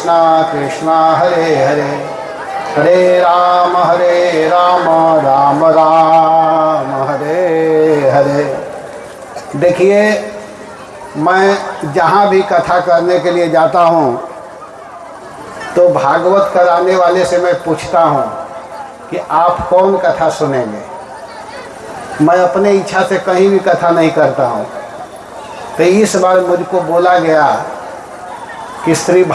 कृष्णा कृष्णा हरे हरे, हरे राम राम राम हरे हरे। देखिए, मैं जहाँ भी कथा करने के लिए जाता हूँ तो भागवत कराने वाले से मैं पूछता हूँ कि आप कौन कथा सुनेंगे। मैं अपने इच्छा से कहीं भी कथा नहीं करता हूँ। तो इस बार मुझको बोला गया कि श्रीमद्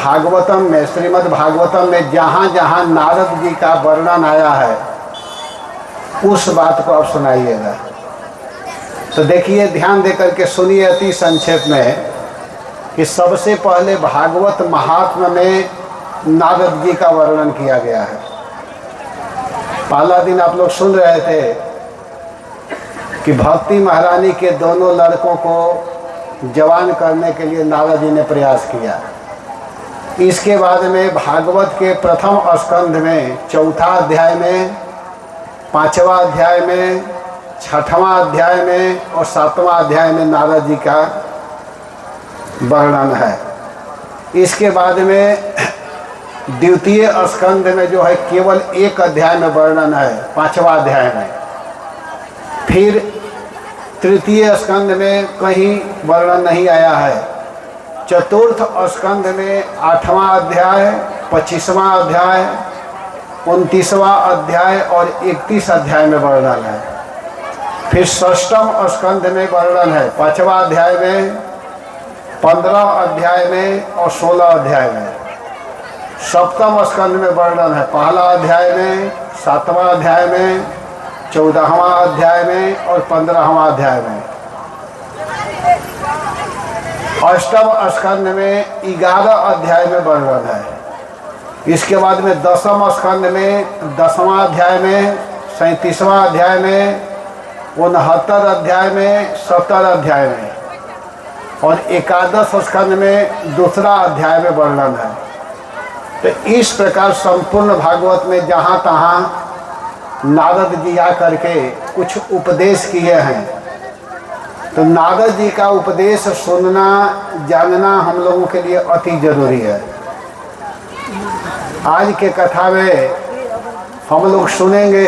भागवतम में जहाँ जहाँ नारद जी का वर्णन आया है उस बात को आप सुनाइएगा। तो देखिए, ध्यान देकर के सुनिए अति संक्षेप में कि सबसे पहले भागवत महात्म्य में नारद जी का वर्णन किया गया है। पहला दिन आप लोग सुन रहे थे कि भक्ति महारानी के दोनों लड़कों को जवान करने के लिए नारद जी ने प्रयास किया। इसके बाद में भागवत के प्रथम स्कंध में चौथा अध्याय में, पांचवा अध्याय में, छठवां अध्याय में और सातवां अध्याय में नारद जी का वर्णन है। इसके बाद में द्वितीय स्कंध में जो है केवल एक अध्याय में वर्णन है, पांचवा अध्याय में। फिर तृतीय स्कंद में कहीं वर्णन नहीं आया है। चतुर्थ स्कंध में 8वां अध्याय, 25वां अध्याय, 29वां अध्याय और 31 अध्याय में वर्णन है। फिर षष्ठम स्कंध में वर्णन है 5वां अध्याय में, 15 अध्याय में और 16 अध्याय में। सप्तम स्कंध में वर्णन है पहला अध्याय में, 7वां अध्याय में, 14वां अध्याय में और 15वां अध्याय में। अष्टम स्कंध में 11 अध्याय में वर्णन है। इसके बाद में 10वें स्कंध में 10वां अध्याय में, 37वां अध्याय में, 69 अध्याय में, 70 अध्याय में और एकादश स्कंध में दूसरा अध्याय में वर्णन है। तो इस प्रकार संपूर्ण भागवत में जहाँ तहाँ नारद जी आकर के कुछ उपदेश किए हैं। तो नारद जी का उपदेश सुनना, जानना हम लोगों के लिए अति जरूरी है। आज के कथा में हम लोग सुनेंगे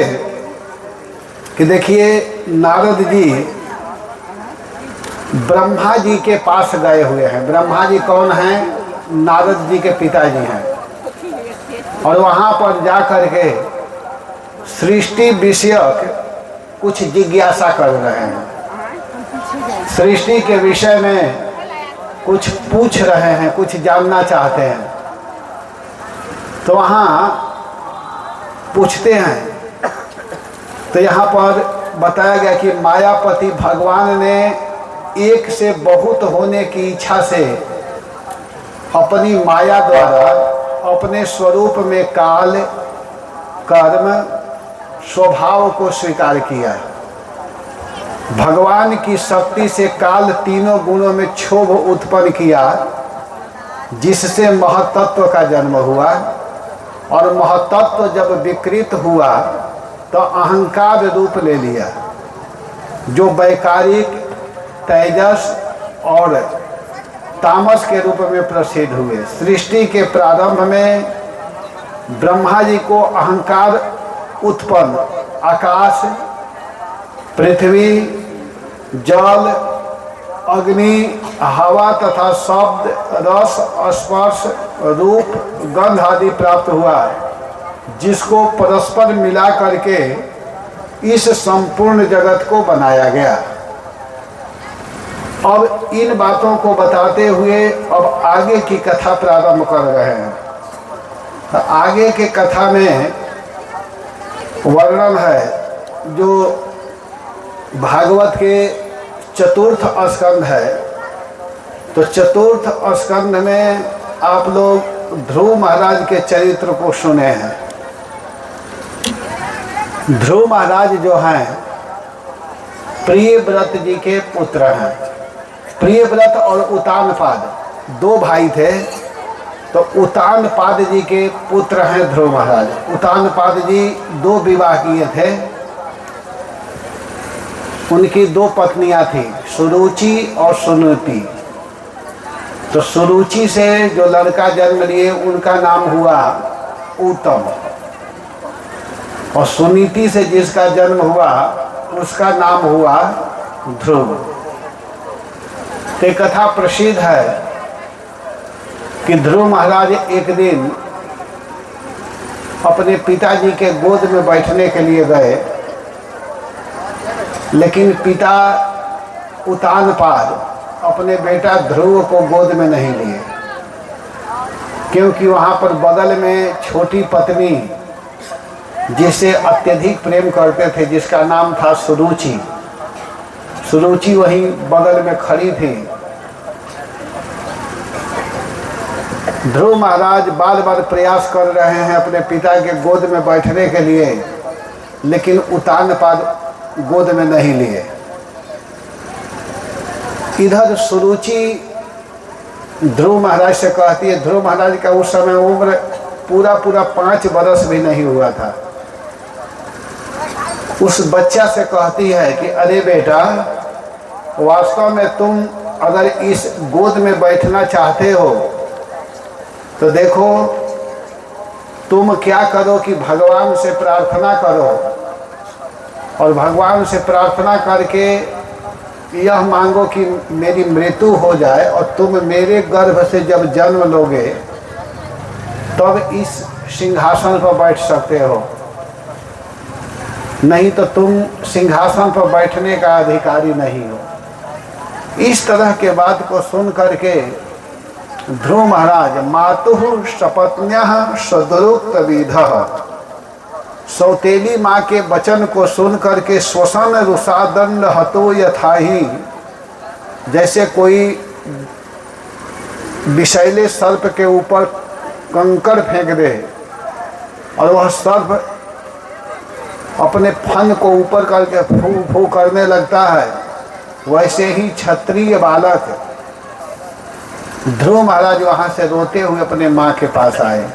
कि देखिए, नारद जी ब्रह्मा जी के पास गए हुए हैं। ब्रह्मा जी कौन हैं? नारद जी के पिताजी हैं। और वहाँ पर जा कर के सृष्टि विषयक कुछ जिज्ञासा कर रहे हैं। सृष्टि के विषय में कुछ पूछ रहे हैं, कुछ जानना चाहते हैं। तो वहाँ पूछते हैं। तो यहाँ पर बताया गया कि मायापति भगवान ने एक से बहुत होने की इच्छा से अपनी माया द्वारा अपने स्वरूप में काल, कर्म, स्वभाव को स्वीकार किया। भगवान की शक्ति से काल तीनों गुणों में क्षोभ उत्पन्न किया, जिससे महत्त्व का जन्म हुआ। और महत्त्व जब विकृत हुआ तो अहंकार रूप ले लिया, जो वैकारिक, तेजस और तामस के रूप में प्रसिद्ध हुए। सृष्टि के प्रारंभ में ब्रह्मा जी को अहंकार उत्पन्न आकाश, पृथ्वी, जल, अग्नि, हवा तथा शब्द, रस, स्पर्श, रूप, गंध आदि प्राप्त हुआ, जिसको परस्पर मिला करके इस संपूर्ण जगत को बनाया गया। अब इन बातों को बताते हुए अब आगे की कथा प्रारंभ कर रहे हैं। तो आगे के कथा में वर्णन है जो भागवत के चतुर्थ स्कंध है। तो चतुर्थ स्कंध में आप लोग ध्रुव महाराज के चरित्र को सुने हैं। ध्रुव महाराज जो हैं प्रियव्रत जी के पुत्र हैं। प्रियव्रत और उतानपाद दो भाई थे। तो उतानपाद जी के पुत्र हैं ध्रुव महाराज। उतानपाद जी 2 विवाह किए थे। उनकी 2 पत्नियां थीं, सुरुचि और सुनीति। तो सुरुचि से जो लड़का जन्म लिए उनका नाम हुआ उत्तम, और सुनीति से जिसका जन्म हुआ उसका नाम हुआ ध्रुव। तो कथा प्रसिद्ध है कि ध्रुव महाराज एक दिन अपने पिताजी के गोद में बैठने के लिए गए, लेकिन पिता उतानपाद अपने बेटा ध्रुव को गोद में नहीं लिए, क्योंकि वहाँ पर बगल में छोटी पत्नी जिसे अत्यधिक प्रेम करते थे, जिसका नाम था सुरुचि, सुरुचि वहीं बगल में खड़ी थी। ध्रुव महाराज बार बार प्रयास कर रहे हैं अपने पिता के गोद में बैठने के लिए, लेकिन उतानपाद गोद में नहीं लिए। इधर सुरुचि ध्रुव महाराज से कहती है, ध्रुव महाराज का उस समय उम्र पूरा 5 बरस भी नहीं हुआ था। उस बच्चा से कहती है कि अरे बेटा, वास्तव में तुम अगर इस गोद में बैठना चाहते हो तो देखो, तुम क्या करो कि भगवान से प्रार्थना करो, और भगवान से प्रार्थना करके यह मांगो कि मेरी मृत्यु हो जाए और तुम मेरे गर्भ से जब जन्म लोगे तब इस सिंहासन पर बैठ सकते हो, नहीं तो तुम सिंहासन पर बैठने का अधिकारी नहीं हो। इस तरह के बात को सुन करके ध्रुव महाराज मातुः सपत्न्यः सदरोक्त विधः, सौतेली माँ के वचन को सुन करके श्वसन रुषादंड हतो यथाहि, जैसे कोई विषैले सर्प के ऊपर कंकड़ फेंक दे और वह सर्प अपने फन को ऊपर करके फू फू करने लगता है, वैसे ही क्षत्रिय बालक ध्रुव महाराज वहाँ से रोते हुए अपने माँ के पास आए।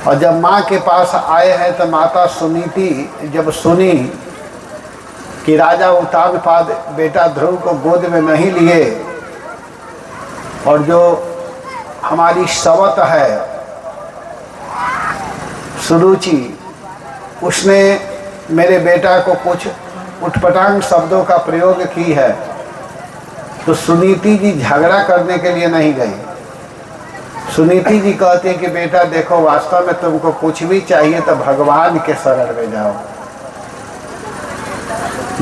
और जब माँ के पास आए हैं तो माता सुनीति जब सुनी कि राजा उतानपाद बेटा ध्रुव को गोद में नहीं लिए, और जो हमारी सवत है सुरुचि, उसने मेरे बेटा को कुछ उटपटांग शब्दों का प्रयोग की है, तो सुनीति जी झगड़ा करने के लिए नहीं गई। सुनीति जी कहते हैं कि बेटा देखो, वास्तव में तुमको कुछ भी चाहिए तो भगवान के शरण में जाओ,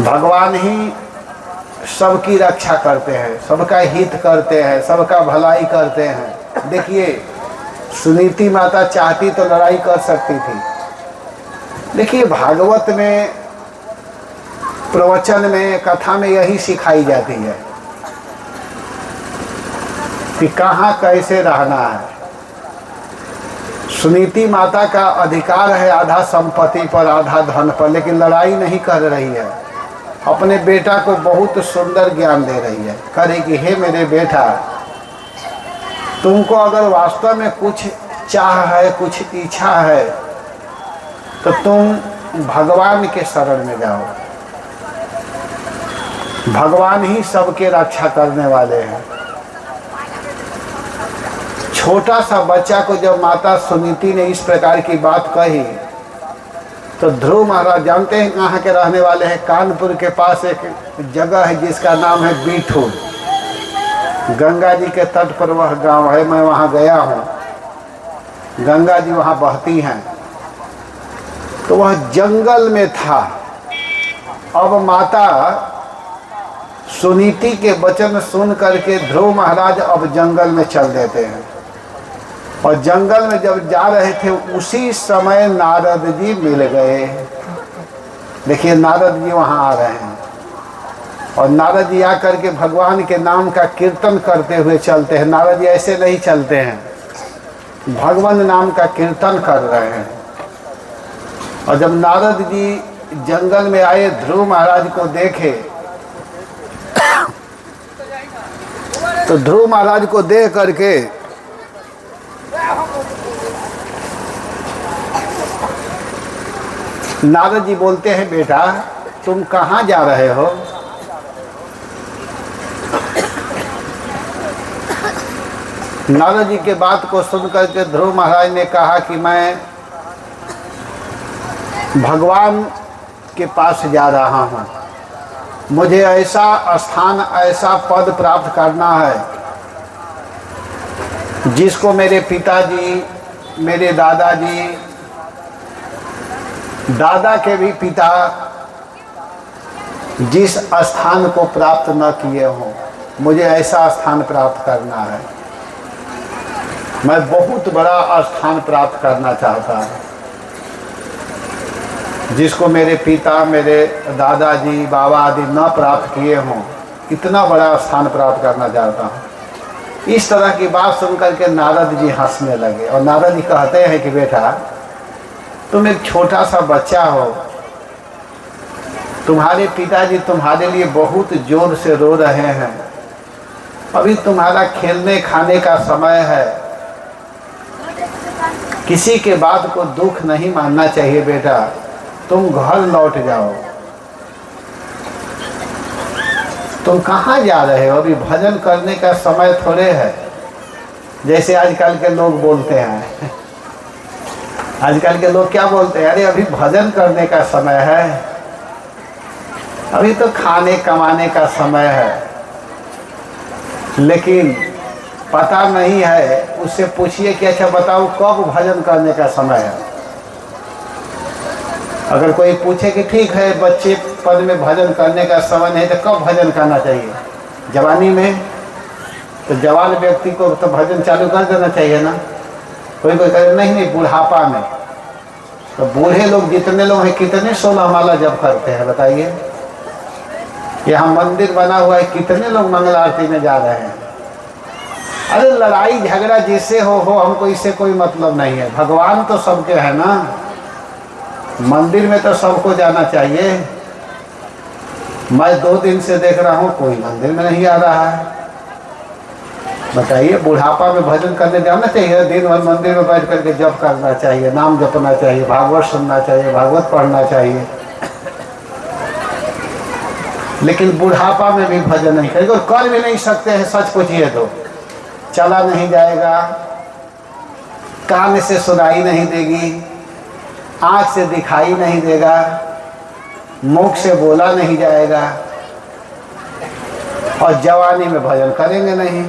भगवान ही सबकी रक्षा करते हैं, सबका हित करते हैं, सबका भलाई करते हैं। देखिए, सुनीति माता चाहती तो लड़ाई कर सकती थी। देखिए, भागवत में, प्रवचन में, कथा में यही सिखाई जाती है कि कहाँ कैसे रहना है। सुनीति माता का अधिकार है आधा संपत्ति पर, आधा धन पर, लेकिन लड़ाई नहीं कर रही है, अपने बेटा को बहुत सुंदर ज्ञान दे रही है। करेगी, हे मेरे बेटा, तुमको अगर वास्तव में कुछ चाह है, कुछ इच्छा है, तो तुम भगवान के शरण में जाओ, भगवान ही सबके रक्षा करने वाले हैं। छोटा सा बच्चा को जब माता सुनीति ने इस प्रकार की बात कही तो ध्रुव महाराज जानते हैं कहाँ के रहने वाले हैं। कानपुर के पास एक जगह है जिसका नाम है बीठू, गंगा जी के तट पर वह गांव है। मैं वहाँ गया हूँ, गंगा जी वहाँ बहती हैं। तो वह जंगल में था। अब माता सुनीति के वचन सुन करके ध्रुव महाराज अब जंगल में चल देते हैं, और जंगल में जब जा रहे थे उसी समय नारद जी मिल गए। देखिए, नारद जी वहाँ आ रहे हैं, और नारद जी आकर के भगवान के नाम का कीर्तन करते हुए चलते हैं। नारद जी ऐसे नहीं चलते हैं, भगवान नाम का कीर्तन कर रहे हैं। और जब नारद जी जंगल में आए, ध्रुव महाराज को देखे, तो ध्रुव महाराज को देख करके नारद जी बोलते हैं, बेटा तुम कहाँ जा रहे हो? नारद जी के बात को सुनकर के ध्रुव महाराज ने कहा कि मैं भगवान के पास जा रहा हूँ, मुझे ऐसा स्थान ऐसा पद प्राप्त करना है जिसको मेरे पिताजी, मेरे दादाजी, दादा के भी पिता जिस स्थान को प्राप्त न किए हों, मुझे ऐसा स्थान प्राप्त करना है। मैं बहुत बड़ा स्थान प्राप्त करना चाहता हूँ जिसको मेरे पिता, मेरे दादाजी, बाबा आदि न प्राप्त किए हों, इतना बड़ा स्थान प्राप्त करना चाहता हूँ। इस तरह की बात सुनकर के नारद जी हंसने लगे और नारद जी कहते हैं कि बेटा, तुम एक छोटा सा बच्चा हो, तुम्हारे पिताजी तुम्हारे लिए बहुत जोर से रो रहे हैं, अभी तुम्हारा खेलने खाने का समय है, किसी के बात को दुख नहीं मानना चाहिए बेटा, तुम घर लौट जाओ। तुम कहाँ जा रहे हो? अभी भजन करने का समय थोड़े है, जैसे आजकल के लोग बोलते हैं। आजकल के लोग क्या बोलते हैं? अरे अभी भजन करने का समय है, अभी तो खाने कमाने का समय है। लेकिन पता नहीं है, उससे पूछिए कि अच्छा बताओ कब भजन करने का समय है। अगर कोई पूछे कि ठीक है बच्चे पद में भजन करने का समय नहीं, तो कब भजन करना चाहिए? जवानी में? तो जवान व्यक्ति को तो भजन चालू कर देना चाहिए ना। कोई कोई कहे नहीं बुढ़ापा में। तो बूढ़े लोग जितने लोग हैं, कितने 16 माला जप करते हैं बताइए? यहाँ मंदिर बना हुआ है, कितने लोग मंगल आरती में जा रहे हैं। अरे लड़ाई झगड़ा जिससे हो हमको इससे कोई मतलब नहीं है। भगवान तो सबके है ना, मंदिर में तो सबको जाना चाहिए। मैं 2 दिन से देख रहा हूँ कोई मंदिर में नहीं आ रहा है। बताइए, बुढ़ापा में भजन करने जाना चाहिए? दिन भर मंदिर में बैठ करके जप करना चाहिए, नाम जपना चाहिए, भागवत सुनना चाहिए, भागवत पढ़ना चाहिए। लेकिन बुढ़ापा में भी भजन नहीं करेंगे और कर भी नहीं सकते हैं। सच पूछिए तो चला नहीं जाएगा, कान से सुनाई नहीं देगी, आँख से दिखाई नहीं देगा, मुख से बोला नहीं जाएगा, और जवानी में भजन करेंगे नहीं,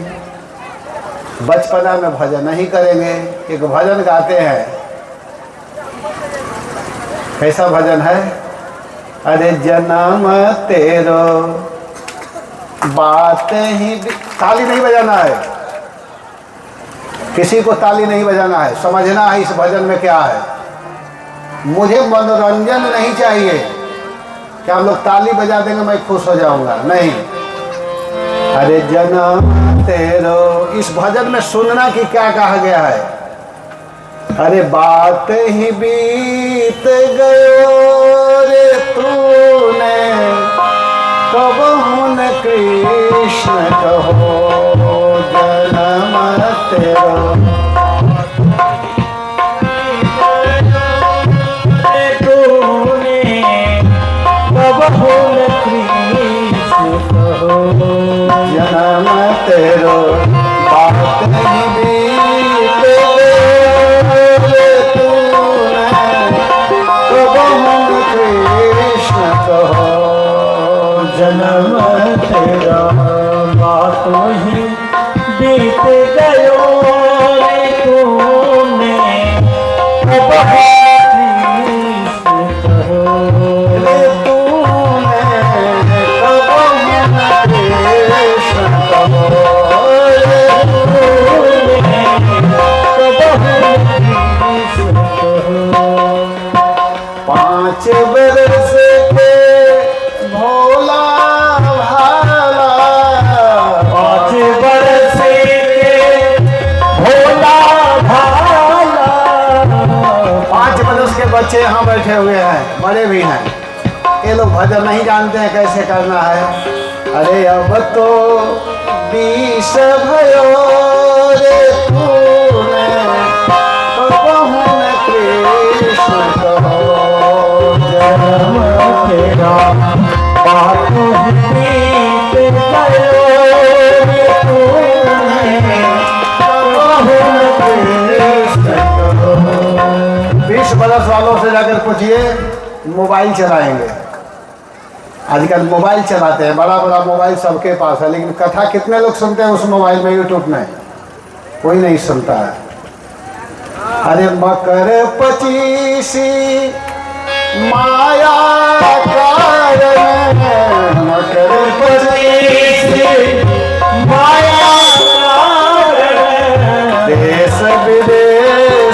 बचपना में भजन नहीं करेंगे। एक भजन गाते हैं, कैसा भजन है? अरे जन्म तेरो बात ही। ताली नहीं बजाना है, किसी को ताली नहीं बजाना है। समझना है इस भजन में क्या है। मुझे मनोरंजन नहीं चाहिए कि आप लोग ताली बजा देंगे मैं खुश हो जाऊंगा, नहीं। अरे जन्म तेरो, इस भजन में सुनना कि क्या कहा गया है। अरे बात ही बीत गयो रे तूने, कब हुन कृष्ण कहो जन्म तेरो। जन्म तेरो बात नहीं बीत गयो तूने, कब हम कृष्ण कहो जन्म तेरा। बात ही बीत गयो तूने, कब बच्चे यहाँ बैठे हुए हैं, बड़े भी हैं, ये लोग भजन नहीं जानते हैं कैसे करना है। अरे अब तो 20 भयो रे तूने, कब हुन कृष्ण कहो जन्म तेरा। बात बीत गयो तूने, बरस वालों से जाकर पूछिए, मोबाइल चलाएंगे। आजकल मोबाइल चलाते हैं, बड़ा बड़ा मोबाइल सबके पास है, लेकिन कथा कितने लोग सुनते हैं उस मोबाइल में, यूट्यूब में? कोई नहीं सुनता है। अरे मकर 25 माया कारण, मकर 25 माया देश विदेश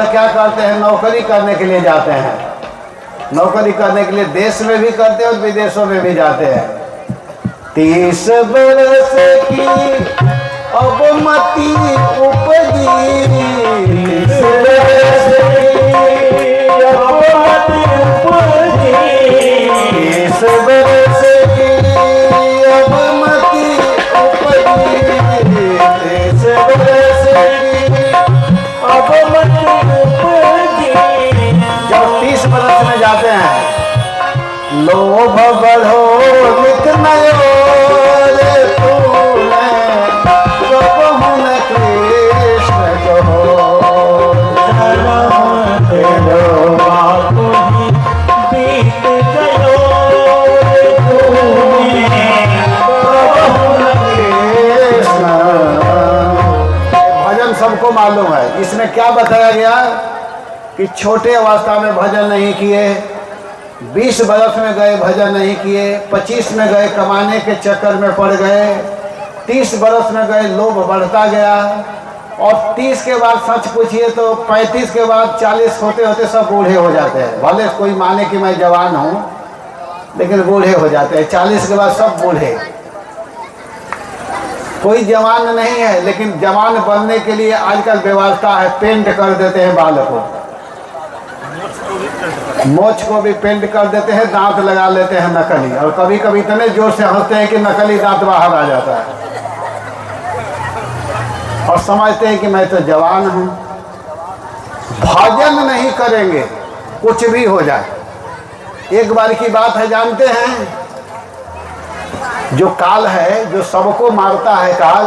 क्या करते हैं? नौकरी करने के लिए जाते हैं। नौकरी करने के लिए देश में भी करते हैं और विदेशों में भी जाते हैं। 30 बरस की अब मती उपजी, 30 बरस की अब मती उपजी, 30 बरस की अब मती उपजी, 30 बरस की अब मती उपजी। जब 30 बरस में जाते हैं, लोभ बढ़ो नित नयो रे तूने, कबहु न कृष्ण कहो, जन्म तेरो बापू ही बीत गयो रे तूने, कबहु न कृष्ण। भजन सबको मालूम है। इसमें क्या बताया गया कि छोटे अवस्था में भजन नहीं किए, 20 बरस में गए भजन नहीं किए, 25 में गए कमाने के चक्कर में पड़ गए, 30 बरस में गए लोभ बढ़ता गया, और 30 के बाद सच पूछिए तो 35 के बाद 40 होते होते सब बूढ़े हो जाते हैं। भले कोई माने कि मैं जवान हूँ, लेकिन बूढ़े हो जाते हैं। 40 के बाद सब बूढ़े। कोई जवान नहीं है, लेकिन जवान बनने के लिए आजकल व्यवस्था है, पेंट कर देते हैं बाल को, मोछ को भी पेंट कर देते हैं, दांत लगा लेते हैं नकली, और कभी कभी इतने जोर से हंसते हैं कि नकली दांत बाहर आ जाता है, और समझते हैं कि मैं तो जवान हूं। भजन नहीं करेंगे कुछ भी हो जाए। एक बार की बात है, जानते हैं जो काल है, जो सबको मारता है काल,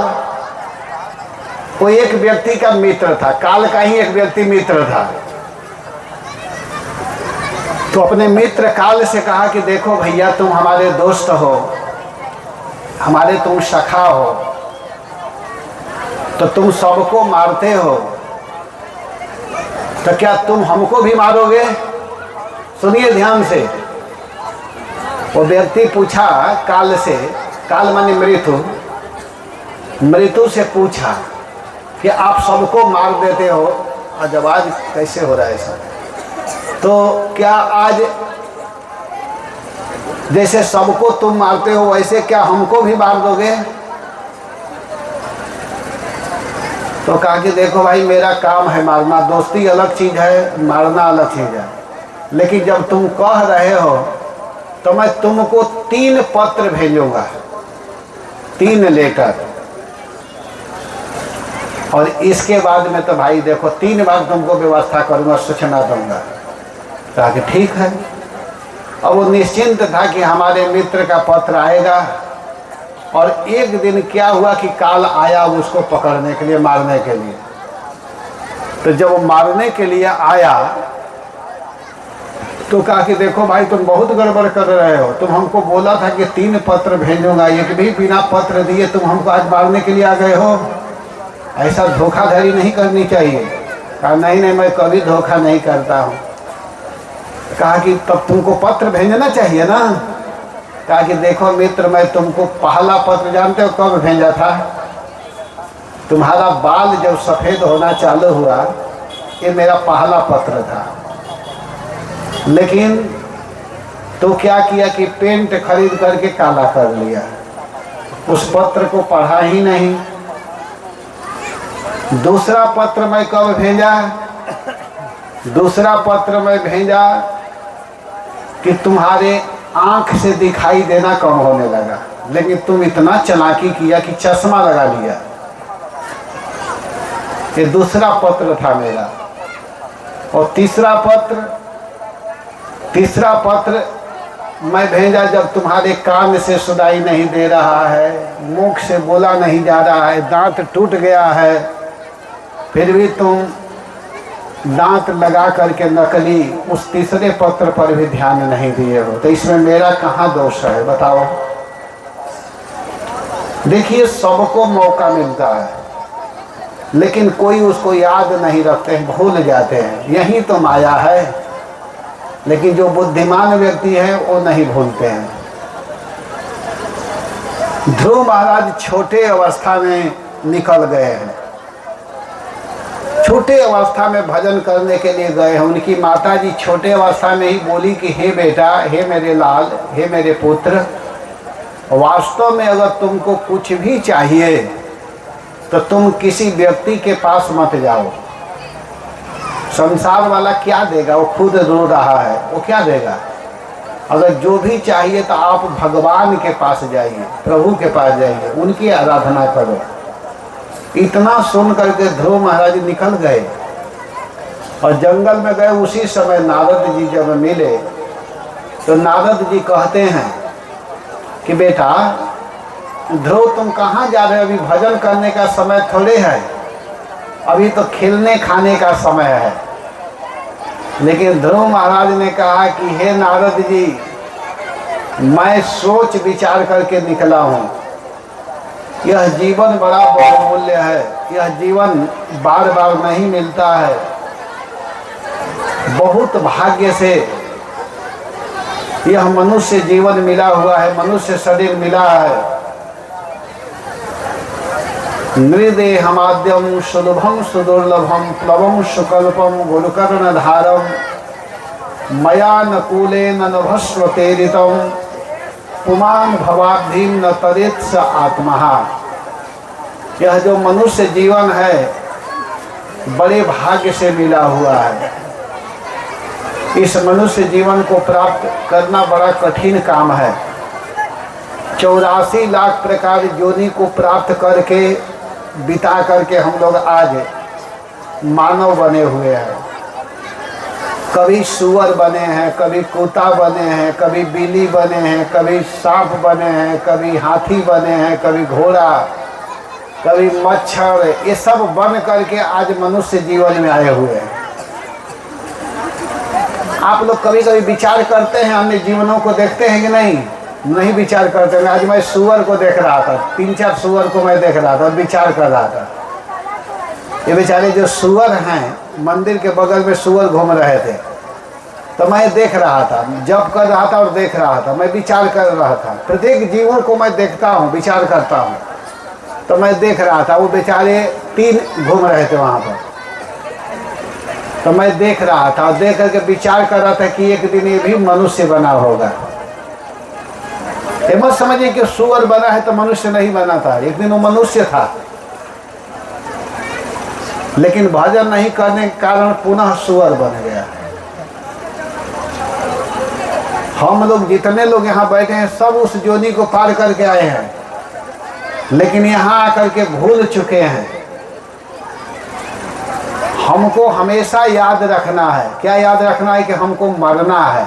वो एक व्यक्ति का मित्र था। काल का ही एक व्यक्ति मित्र था। तो अपने मित्र काल से कहा कि देखो भैया, तुम हमारे दोस्त हो, हमारे तुम सखा हो, तो तुम सबको मारते हो, तो क्या तुम हमको भी मारोगे? सुनिए ध्यान से। वो व्यक्ति पूछा काल से, काल माने मृत्यु, मृत्यु से पूछा कि आप सबको मार देते हो, और जब आज कैसे हो रहा है ऐसा, तो क्या आज जैसे सबको तुम मारते हो वैसे क्या हमको भी मार दोगे? तो कहा कि देखो भाई, मेरा काम है मारना, दोस्ती अलग चीज़ है, मारना अलग चीज़ है, लेकिन जब तुम कह रहे हो तो मैं तुमको 3 पत्र भेजूंगा, 3 लेटर, और इसके बाद में तो भाई देखो 3 बार तुमको व्यवस्था करूंगा, सूचना दूंगा। कहा कि ठीक है। और वो निश्चिंत था कि हमारे मित्र का पत्र आएगा। और एक दिन क्या हुआ कि काल आया उसको पकड़ने के लिए, मारने के लिए। तो जब वो मारने के लिए आया तो कहा कि देखो भाई, तुम बहुत गड़बड़ कर रहे हो, तुम हमको बोला था कि 3 पत्र भेजूंगा, एक भी बिना पत्र दिए तुम हमको आज मारने के लिए आ गए हो, ऐसा धोखाधड़ी नहीं करनी चाहिए। कहा नहीं नहीं, मैं कभी धोखा नहीं करता हूँ। कहा कि तब तुमको पत्र भेजना चाहिए ना। कहा कि देखो मित्र, मैं तुमको पहला पत्र जानते हो कब भेजा था? तुम्हारा बाल जब सफ़ेद होना चालू हुआ, ये मेरा पहला पत्र था। लेकिन तो क्या किया कि पेंट खरीद करके काला कर लिया, उस पत्र को पढ़ा ही नहीं। दूसरा पत्र मैं कब भेजा? दूसरा पत्र मैं भेजा कि तुम्हारे आंख से दिखाई देना कम होने लगा, लेकिन तुम इतना चालाकी किया कि चश्मा लगा लिया। ये दूसरा पत्र था मेरा। और तीसरा पत्र मैं भेजा जब तुम्हारे कान से सुनाई नहीं दे रहा है, मुख से बोला नहीं जा रहा है, दांत टूट गया है, फिर भी तुम दांत लगा करके नकली उस तीसरे पत्र पर भी ध्यान नहीं दिए हो, तो इसमें मेरा कहाँ दोष है बताओ? देखिए, सबको मौका मिलता है, लेकिन कोई उसको याद नहीं रखते हैं, भूल जाते हैं। यही तो माया है। लेकिन जो बुद्धिमान व्यक्ति है वो नहीं भूलते हैं। ध्रुव महाराज छोटे अवस्था में निकल गए हैं, छोटे अवस्था में भजन करने के लिए गए हैं। उनकी माता जी छोटे अवस्था में ही बोली कि हे बेटा, हे मेरे लाल, हे मेरे पुत्र, वास्तव में अगर तुमको कुछ भी चाहिए तो तुम किसी व्यक्ति के पास मत जाओ। संसार वाला क्या देगा? वो खुद रो रहा है, वो क्या देगा? अगर जो भी चाहिए तो आप भगवान के पास जाइए, प्रभु के पास जाइए, उनकी आराधना करो। इतना सुन करके ध्रुव महाराज निकल गए और जंगल में गए। उसी समय नारद जी जब मिले तो नारद जी कहते हैं कि बेटा ध्रुव, तुम कहाँ जा रहे हो? अभी भजन करने का समय थोड़े है, अभी तो खेलने खाने का समय है। लेकिन ध्रुव महाराज ने कहा कि हे नारद जी, मैं सोच विचार करके निकला हूँ। यह जीवन बड़ा बहुमूल्य है, यह जीवन बार बार नहीं मिलता है। बहुत भाग्य से यह मनुष्य जीवन मिला हुआ है, मनुष्य शरीर मिला है। नृदेहमाद्यम सुलभम सुदुर्लभम प्लवम सुकल्पम गुरुकर्णधारम मया नकूलेन नभस्वतेरितम पुमान भवाब्धिम न तरेत स आत्मा। यह जो मनुष्य जीवन है बड़े भाग्य से मिला हुआ है। इस मनुष्य जीवन को प्राप्त करना बड़ा कठिन काम है। 84 लाख प्रकार योनि को प्राप्त करके बिता करके हम लोग आज मानव बने हुए हैं। कभी सुअर बने हैं, कभी कुत्ता बने हैं, कभी बिल्ली बने हैं, कभी सांप बने हैं, कभी हाथी बने हैं, कभी घोड़ा, कभी मच्छर, ये सब बन करके आज मनुष्य जीवन में आए हुए हैं। आप लोग कभी कभी विचार करते हैं, अन्य जीवनों को देखते हैं कि नहीं? नहीं विचार करते हैं। आज मैं सुअर को देख रहा था, 3-4 सुअर को मैं देख रहा था, विचार कर रहा था। ये बेचारे जो सुअर हैं, मंदिर के बगल में सुअर घूम रहे थे, तो मैं देख रहा था, जप कर रहा था और देख रहा था, मैं विचार कर रहा था। प्रत्येक जीवन को मैं देखता हूँ, विचार करता हूँ, तो मैं देख रहा था। वो बेचारे 3 घूम रहे थे वहाँ पर, तो मैं देख रहा था और देख करके विचार कर रहा था कि एक दिन ये भी मनुष्य बना होगा। ये मत समझिए कि सुअर बना है तो मनुष्य नहीं बना था, एक दिन वो मनुष्य था, लेकिन भजन नहीं करने के कारण पुनः सुअर बन गया। हम लोग जितने लोग यहाँ बैठे हैं सब उस जोनी को पार करके आए हैं, लेकिन यहाँ आकर के भूल चुके हैं। हमको हमेशा याद रखना है। क्या याद रखना है? कि हमको मरना है।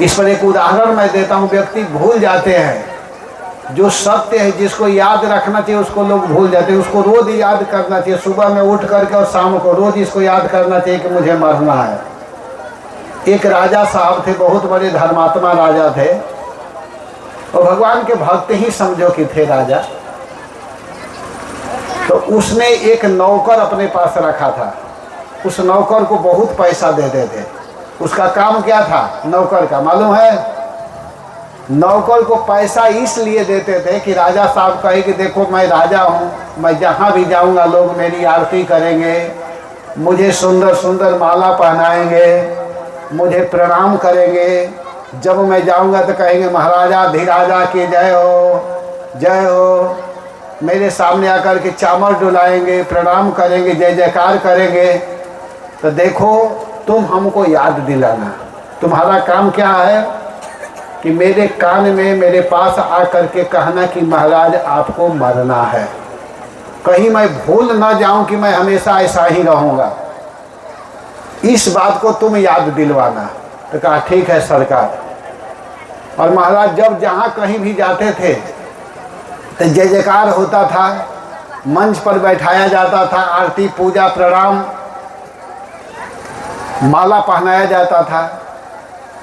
इस पर एक उदाहरण मैं देता हूँ। व्यक्ति भूल जाते हैं, जो सत्य है जिसको याद रखना चाहिए उसको लोग भूल जाते हैं। उसको रोज याद करना चाहिए, सुबह में उठ करके और शाम को रोज इसको याद करना चाहिए कि मुझे मरना है। एक राजा साहब थे, बहुत बड़े धर्मात्मा राजा थे, और भगवान के भक्त ही समझो कि थे राजा। तो उसने एक नौकर अपने पास रखा था। उस नौकर को बहुत पैसा देते थे। उसका काम क्या था नौकर का मालूम है? नौकर को पैसा इसलिए देते थे कि राजा साहब कहे कि देखो मैं राजा हूँ, मैं जहाँ भी जाऊँगा लोग मेरी आरती करेंगे, मुझे सुंदर सुंदर माला पहनाएंगे, मुझे प्रणाम करेंगे। जब मैं जाऊंगा तो कहेंगे महाराजा धीराजा की जय हो, जय हो। मेरे सामने आकर के चामर डुलाएंगे, प्रणाम करेंगे, जय जयकार करेंगे। तो देखो तुम हमको याद दिलाना। तुम्हारा काम क्या है कि मेरे कान में मेरे पास आकर के कहना कि महाराज आपको मरना है। कहीं मैं भूल ना जाऊं कि मैं हमेशा ऐसा ही रहूँगा, इस बात को तुम याद दिलवाना। तो कहा ठीक है सरकार। और महाराज जब जहाँ कहीं भी जाते थे तो जय जयकार होता था, मंच पर बैठाया जाता था, आरती पूजा प्रणाम, माला पहनाया जाता था।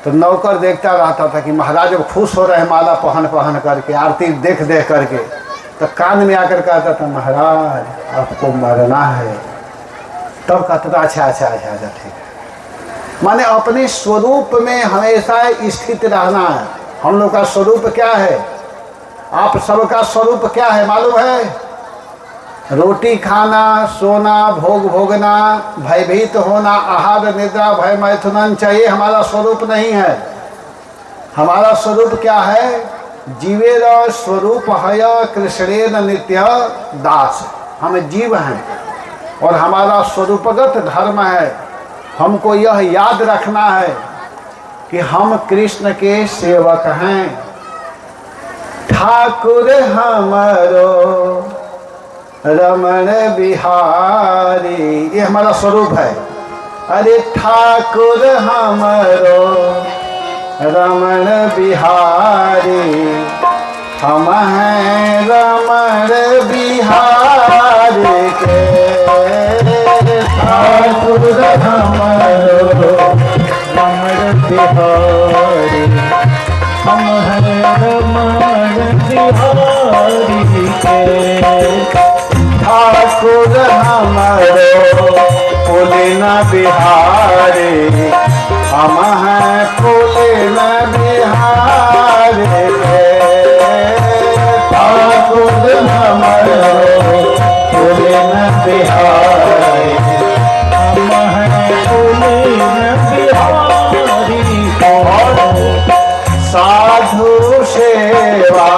तो नौकर देखता रहता था कि महाराज अब खुश हो रहे हैं माला पहन करके, आरती देख करके। तो कान में आकर कहता था महाराज आपको मरना है। तब कहता था अच्छा ठीक है। माने अपने स्वरूप में हमेशा स्थित रहना है। हम लोग का स्वरूप क्या है? आप सबका स्वरूप क्या है मालूम है? रोटी खाना, सोना, भोग भोगना, भयभीत होना, आहार निद्रा भय मैथुनन चाहिए हमारा स्वरूप नहीं है। हमारा स्वरूप क्या है? जीवेर स्वरूप है कृष्णेन नित्य दास। हम जीव हैं और हमारा स्वरूपगत धर्म है। हमको यह याद रखना है कि हम कृष्ण के सेवक हैं। ठाकुर हमारो रमण बिहारी, ये हमारा स्वरूप है। अरे ठाकुर हमारो रमण बिहारी, हम हैं रमण बिहारी के। ठाकुर हमारो रमण बिहारी, हम हैं रमण बिहारी के। ठाकुर हमारो पुलिन बिहारी, हम हैं पुलिन बिहारी के। ठाकुर हमारो पुलिन बिहारी, हम हैं पुलिन बिहारी के। साधु सेवा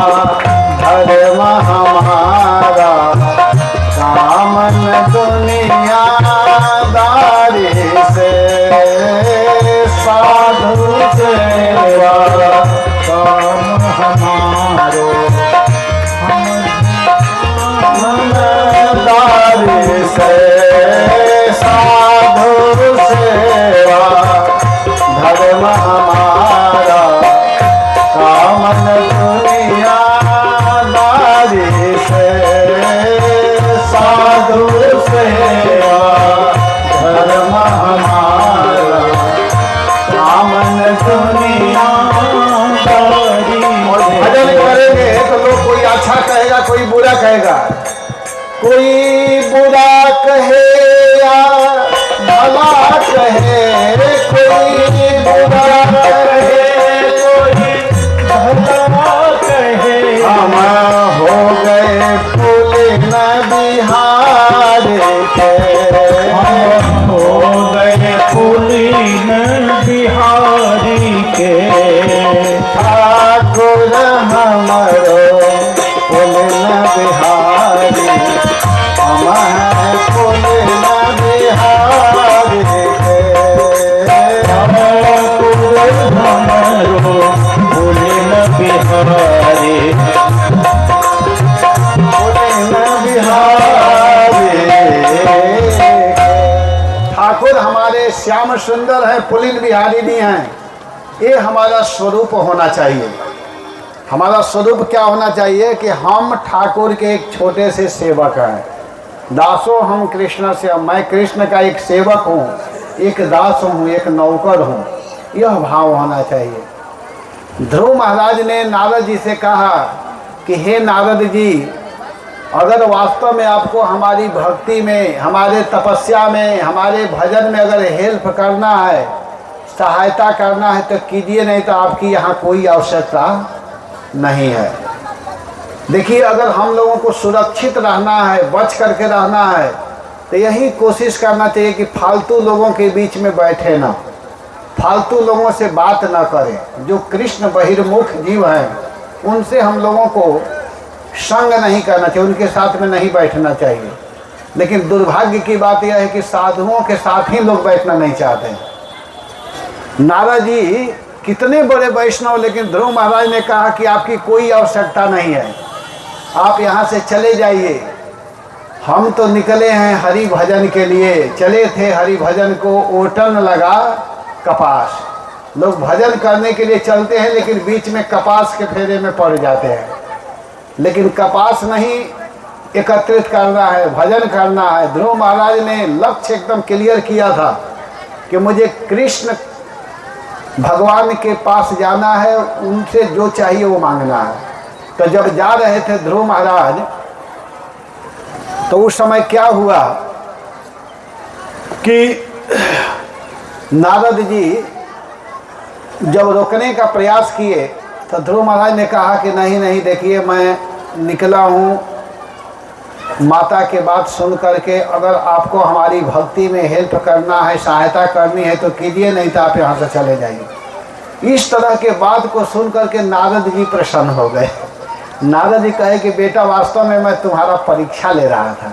धर्म हमारा, कामन दुनिया दारी से। साधु सेवा काम हमारो, हम दारी से। साधु सेवा धर्म हमारा, कामन दुनिया दारी से। साधु सेवा धर्म हमारा, कामन दुनिया दारी। और भजन करेंगे तो लोग कोई अच्छा कहेगा कोई बुरा कहेगा, कोई बुरा कहे या भला कहे, कोई बुरा कहे कोई भला कहे। हम हो गए पुलिन बिहारी के। हम हो गए पुलिन बिहारी के। ठाकुर हमारो पुलिन बिहारी, हम हैं पुलिन बिहारी के। ठाकुर हमारो पुलिन बिहारी, पुलिन बिहारी। ठाकुर हमारे श्याम सुंदर है, पुलिन बिहारी नहीं है। ये हमारा स्वरूप होना चाहिए। हमारा स्वरूप क्या होना चाहिए कि हम ठाकुर के एक छोटे से सेवक हैं। दासो हम कृष्ण से, मैं कृष्ण का एक सेवक हूँ, एक दास हूँ, एक नौकर हूँ। यह भाव होना चाहिए। ध्रुव महाराज ने नारद जी से कहा कि हे नारद जी, अगर वास्तव में आपको हमारी भक्ति में, हमारे तपस्या में, हमारे भजन में अगर हेल्प करना है, सहायता करना है तो कीजिए, नहीं तो आपकी यहाँ कोई आवश्यकता नहीं है। देखिए अगर हम लोगों को सुरक्षित रहना है, बच करके रहना है, तो यही कोशिश करना चाहिए कि फालतू लोगों के बीच में बैठे ना। फालतू लोगों से बात न करें। जो कृष्ण बहिर्मुख जीव हैं उनसे हम लोगों को संग नहीं करना चाहिए, उनके साथ में नहीं बैठना चाहिए। लेकिन दुर्भाग्य की बात यह है कि साधुओं के साथ ही लोग बैठना नहीं चाहते हैं। नारद जी कितने बड़े वैष्णव, लेकिन ध्रुव महाराज ने कहा कि आपकी कोई आवश्यकता नहीं है, आप यहाँ से चले जाइए। हम तो निकले हैं हरि भजन के लिए, चले थे हरि भजन को ओटन लगा कपास। लोग भजन करने के लिए चलते हैं लेकिन बीच में कपास के फेरे में पड़ जाते हैं। लेकिन कपास नहीं एकत्रित करना है, भजन करना है। ध्रुव महाराज ने लक्ष्य एकदम क्लियर किया था कि मुझे कृष्ण भगवान के पास जाना है, उनसे जो चाहिए वो मांगना है। तो जब जा रहे थे ध्रुव महाराज, तो उस समय क्या हुआ कि नारद जी जब रोकने का प्रयास किए तो ध्रुव महाराज ने कहा कि नहीं नहीं, देखिए मैं निकला हूँ माता के बात सुन करके, अगर आपको हमारी भक्ति में हेल्प करना है, सहायता करनी है तो कीजिए, नहीं तो आप यहाँ से चले जाइए। इस तरह के बात को सुन करके नारद जी प्रसन्न हो गए। नारद जी कहे कि बेटा वास्तव में मैं तुम्हारा परीक्षा ले रहा था,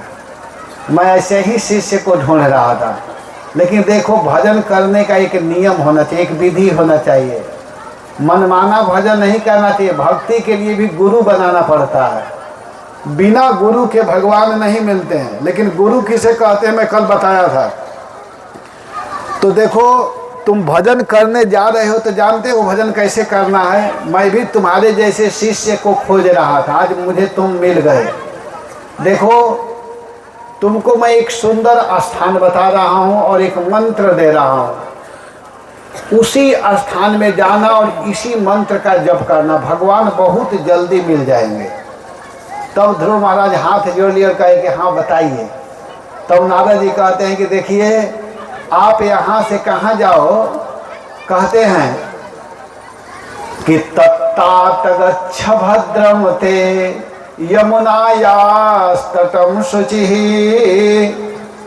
मैं ऐसे ही शिष्य को ढूंढ रहा था। लेकिन देखो भजन करने का एक नियम होना चाहिए, एक विधि होना चाहिए। मनमाना भजन नहीं करना चाहिए। भक्ति के लिए भी गुरु बनाना पड़ता है। बिना गुरु के भगवान नहीं मिलते हैं। लेकिन गुरु किसे कहते हैं मैं कल बताया था। तो देखो तुम भजन करने जा रहे हो तो जानते हो भजन कैसे करना है। मैं भी तुम्हारे जैसे शिष्य को खोज रहा था, आज मुझे तुम मिल गए। देखो तुमको मैं एक सुंदर स्थान बता रहा हूँ और एक मंत्र दे रहा हूँ। उसी स्थान में जाना और इसी मंत्र का जप करना, भगवान बहुत जल्दी मिल जाएंगे। तब ध्रुव महाराज हाथ जोड़ लिया और कहे कि हाँ बताइए। तब नारद जी कहते हैं कि देखिए आप यहाँ से कहाँ जाओ, कहते हैं कि तत्तात गच्छ भद्रम ते यमुनायास्तटं शुचिः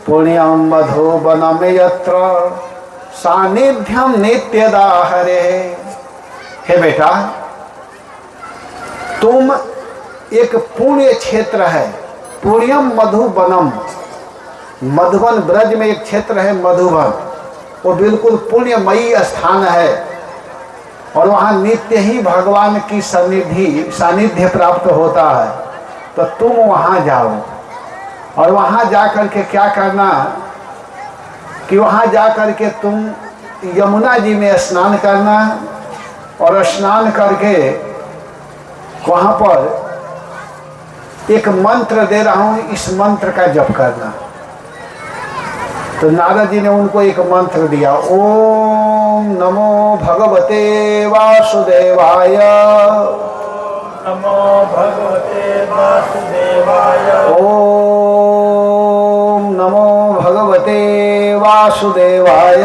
पुण्यं मधुबनं यत्र सानिध्यं नित्यदा हरे। हे बेटा, तुम एक पुण्य क्षेत्र है, पुण्यम मधुबनम, मधुबन ब्रज में एक क्षेत्र है मधुबन, वो बिल्कुल पुण्यमयी स्थान है और वहाँ नित्य ही भगवान की सानिध्य प्राप्त होता है। तो तुम वहाँ जाओ और वहाँ जा कर के क्या करना कि वहाँ जा कर के तुम यमुना जी में स्नान करना और स्नान करके वहाँ पर एक मंत्र दे रहा हूँ, इस मंत्र का जप करना। तो नारद जी ने उनको एक मंत्र दिया, ओम नमो भगवते वासुदेवाय, नमो भगवते वासुदेवाय, ओम नमो भगवते वासुदेवाय,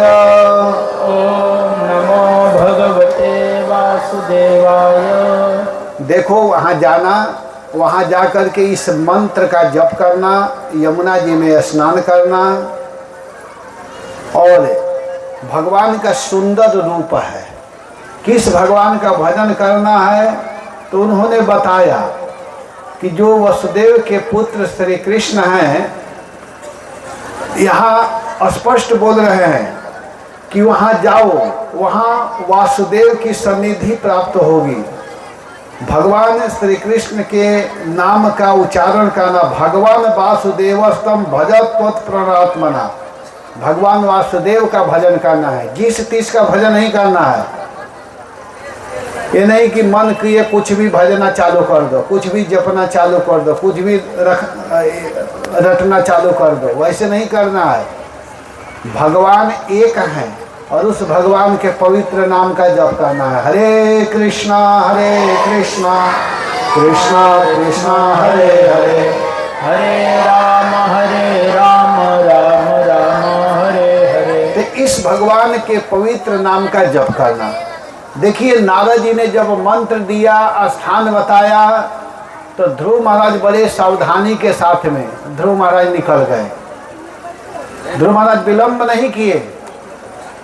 ओम नमो भगवते वासुदेवाय। देखो वहाँ जाना, वहाँ जा कर के इस मंत्र का जप करना, यमुना जी में स्नान करना और भगवान का सुंदर रूप है। किस भगवान का भजन करना है तो उन्होंने बताया कि जो वसुदेव के पुत्र श्री कृष्ण हैं, यहाँ स्पष्ट बोल रहे हैं कि वहाँ जाओ, वहाँ वासुदेव की सन्निधि प्राप्त होगी। भगवान श्री कृष्ण के नाम का उच्चारण करना, भगवान वासुदेवस्तम भजत त्वत्प्रणरात्मना, भगवान वासुदेव का भजन करना है, जिस तीस का भजन नहीं करना है। ये नहीं कि मन किए कुछ भी भजना चालू कर दो, कुछ भी जपना चालू कर दो, कुछ भी रटना चालू कर दो, वैसे नहीं करना है। भगवान एक हैं और उस भगवान के पवित्र नाम का जप करना है। हरे कृष्णा कृष्णा कृष्णा हरे हरे, हरे राम राम राम हरे हरे। तो इस भगवान के पवित्र नाम का जप करना। देखिए नारद जी ने जब मंत्र दिया, स्थान बताया, तो ध्रुव महाराज बड़े सावधानी के साथ में ध्रुव महाराज निकल गए। ध्रुव महाराज विलंब नहीं किए,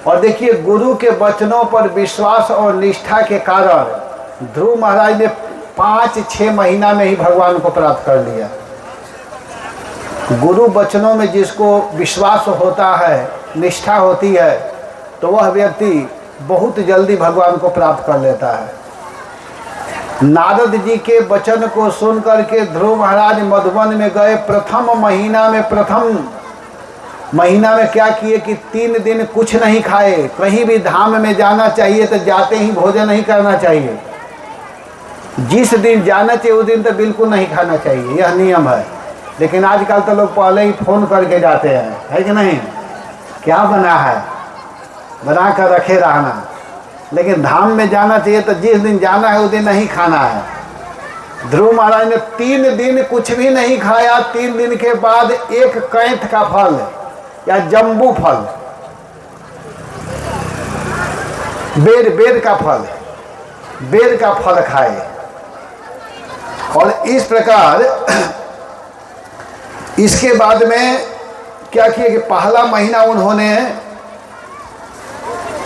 और देखिए गुरु के वचनों पर विश्वास और निष्ठा के कारण ध्रुव महाराज ने 5-6 महीना में ही भगवान को प्राप्त कर लिया। गुरु वचनों में जिसको विश्वास होता है, निष्ठा होती है, तो वह व्यक्ति बहुत जल्दी भगवान को प्राप्त कर लेता है। नारद जी के वचन को सुन करके ध्रुव महाराज मधुबन में गए। प्रथम महीना में क्या किए कि 3 दिन कुछ नहीं खाए। कहीं भी धाम में जाना चाहिए तो जाते ही भोजन नहीं करना चाहिए। जिस दिन जाना चाहिए उस दिन तो बिल्कुल नहीं खाना चाहिए, यह नियम है। लेकिन आजकल तो लोग पहले ही फ़ोन करके जाते हैं, है कि नहीं, क्या बना है, बना कर रखे रहना। लेकिन धाम में जाना चाहिए तो जिस दिन जाना है उस दिन नहीं खाना है। ध्रुव महाराज ने 3 दिन कुछ भी नहीं खाया। 3 दिन के बाद एक कैंथ का फल या जम्बू फल, बेर का फल खाए। और इस प्रकार इसके बाद में क्या किया कि पहला महीना उन्होंने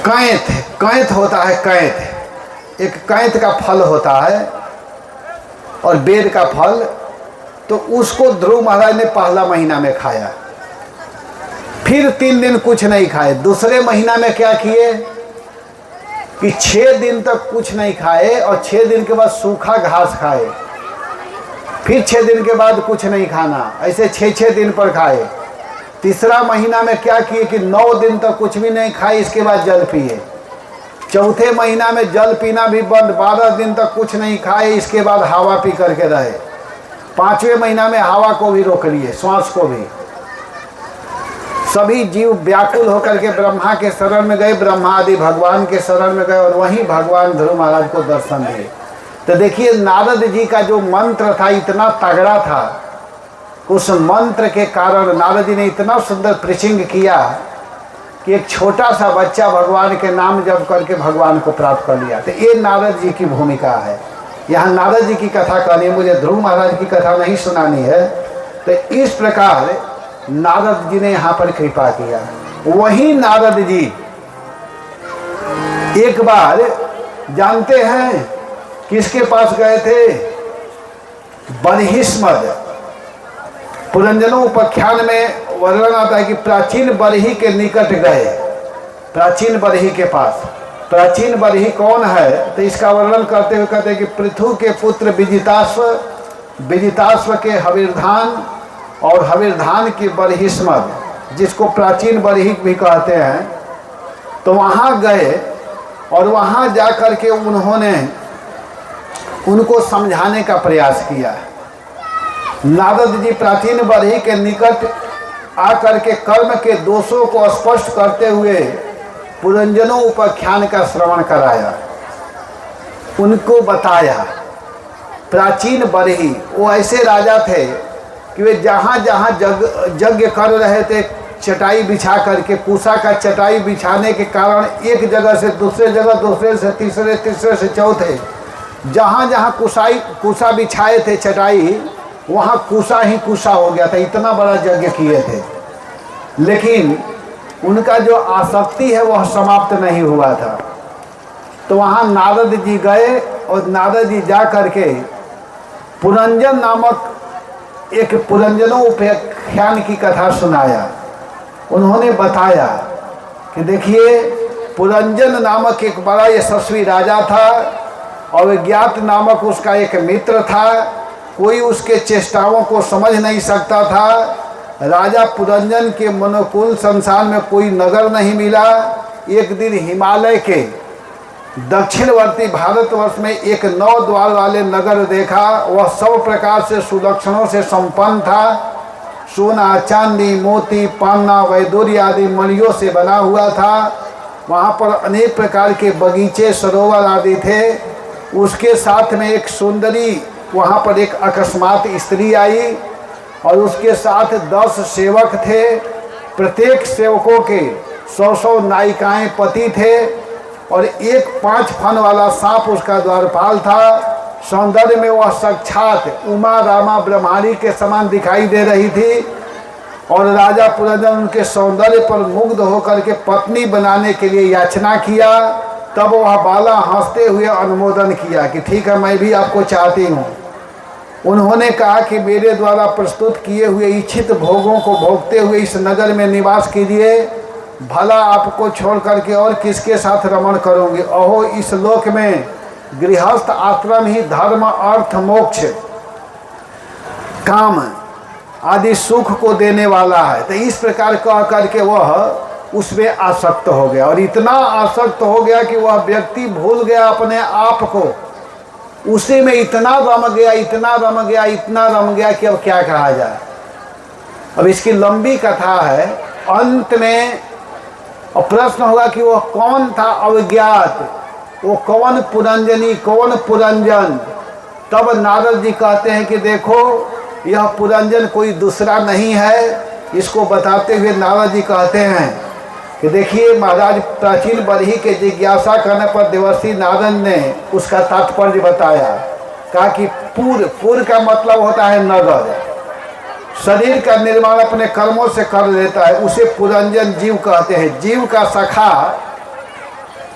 कैंथ होता है, एक कैंथ का फल होता है और बेर का फल, तो उसको ध्रुव महाराज ने पहला महीना में खाया। फिर 3 दिन कुछ नहीं खाए। दूसरे महीना में क्या किए कि 6 दिन तक कुछ नहीं खाए और 6 दिन के बाद सूखा घास खाए। फिर 6 दिन के बाद कुछ नहीं खाना, ऐसे 6 दिन पर खाए। तीसरा महीना में क्या किए कि 9 दिन तक कुछ भी नहीं खाए, इसके बाद जल पिए। चौथे महीना में जल पीना भी बंद, 12 दिन तक कुछ नहीं खाए, इसके बाद हवा पी करके रहे। 5वें महीना में हवा को भी रोक लिए, श्वास को भी। सभी जीव व्याकुल होकर के ब्रह्मा के शरण में गए, ब्रह्मा आदि भगवान के शरण में गए और वहीं भगवान ध्रुव महाराज को दर्शन दिए। तो देखिए नारद जी का जो मंत्र था इतना तगड़ा था, उस मंत्र के कारण नारद जी ने इतना सुंदर प्रीचिंग किया कि एक छोटा सा बच्चा भगवान के नाम जप करके भगवान को प्राप्त कर लिया। तो ये नारद जी की भूमिका है। यहाँ नारद जी की कथा कहनी है, मुझे ध्रुव महाराज की कथा नहीं सुनानी है। तो इस प्रकार नारद जी ने यहाँ पर कृपा किया। वही नारद जी एक बार जानते हैं किसके पास गए थे? बरहिस्मद। पुरंजनों उपाख्यान में वर्णन आता है कि प्राचीन बरही के निकट गए, प्राचीन बरही के पास। प्राचीन बरही कौन है? तो इसका वर्णन करते हुए कहते हैं कि पृथु के पुत्र विजिताश्व के हविर्धान और हविर्धान की बरहिस्मद, जिसको प्राचीन बरही भी कहते हैं। तो वहाँ गए और वहाँ जा कर के उन्होंने उनको समझाने का प्रयास किया। नारद जी प्राचीन बरही के निकट आकर के कर्म के दोषों को स्पष्ट करते हुए पुरंजनों उपाख्यान का श्रवण कराया, उनको बताया। प्राचीन बरही वो ऐसे राजा थे कि वे जहाँ जहाँ यज्ञ कर रहे थे चटाई बिछा करके, पूसा का चटाई बिछाने के कारण एक जगह से दूसरे जगह, दूसरे से तीसरे, तीसरे से चौथे, जहाँ जहाँ कुसा बिछाए थे चटाई, वहाँ कुसा ही कुसा हो गया था। इतना बड़ा यज्ञ किए थे, लेकिन उनका जो आसक्ति है वह समाप्त नहीं हुआ था। तो वहाँ नारद जी गए और नारद जी जा करके पुरंजन नामक एक पुरंजनों उपाख्यान की कथा सुनाया। उन्होंने बताया कि देखिए पुरंजन नामक एक बड़ा यशस्वी राजा था और ज्ञात नामक उसका एक मित्र था। कोई उसके चेष्टाओं को समझ नहीं सकता था। राजा पुरंजन के मनोकुल संसार में कोई नगर नहीं मिला। एक दिन हिमालय के दक्षिणवर्ती भारतवर्ष में एक 9 द्वार वाले नगर देखा। वह सब प्रकार से सुलक्षणों से संपन्न था। सोना, चांदी, मोती, पान्ना, वैदूर्य आदि मणियों से बना हुआ था। वहाँ पर अनेक प्रकार के बगीचे, सरोवर आदि थे। उसके साथ में एक सुंदरी, वहाँ पर एक अकस्मात स्त्री आई और उसके साथ 10 सेवक थे। प्रत्येक सेवकों के 100 नायिकाएं पति थे और एक 5 फन वाला सांप उसका द्वारपाल था। सौंदर्य में वह साक्षात उमा रामा ब्रह्माणी के समान दिखाई दे रही थी। और राजा पुरंजन उनके सौंदर्य पर मुग्ध होकर के पत्नी बनाने के लिए याचना किया। तब वह बाला हंसते हुए अनुमोदन किया कि ठीक है, मैं भी आपको चाहती हूँ। उन्होंने कहा कि मेरे द्वारा प्रस्तुत किए हुए इच्छित भोगों को भोगते हुए इस नगर में निवास कीजिए। भला आपको छोड़ करके और किसके साथ रमण करोगे? अहो, इस लोक में गृहस्थ आश्रम ही धर्म, अर्थ, मोक्ष, काम आदि सुख को देने वाला है। तो इस प्रकार कह करके वह उसमें आसक्त हो गया, और इतना आसक्त हो गया कि वह व्यक्ति भूल गया अपने आप को। उसी में इतना रम गया, इतना रम गया, इतना रम गया कि अब क्या कहा जाए। अब इसकी लंबी कथा है। अंत में प्रश्न होगा कि वह कौन था अवज्ञात, वो कौन पुरंजनी, कौन पुरंजन? तब नारद जी कहते हैं कि देखो, यह पुरंजन कोई दूसरा नहीं है। इसको बताते हुए नारद जी कहते हैं कि देखिए महाराज, प्राचीन बरही के जिज्ञासा करने पर देवर्षि नारद ने उसका तात्पर्य बताया। कहा कि पूर्व का मतलब होता है नगर, शरीर का निर्माण अपने कर्मों से कर लेता है, उसे पुरंजन जीव कहते हैं। जीव का सखा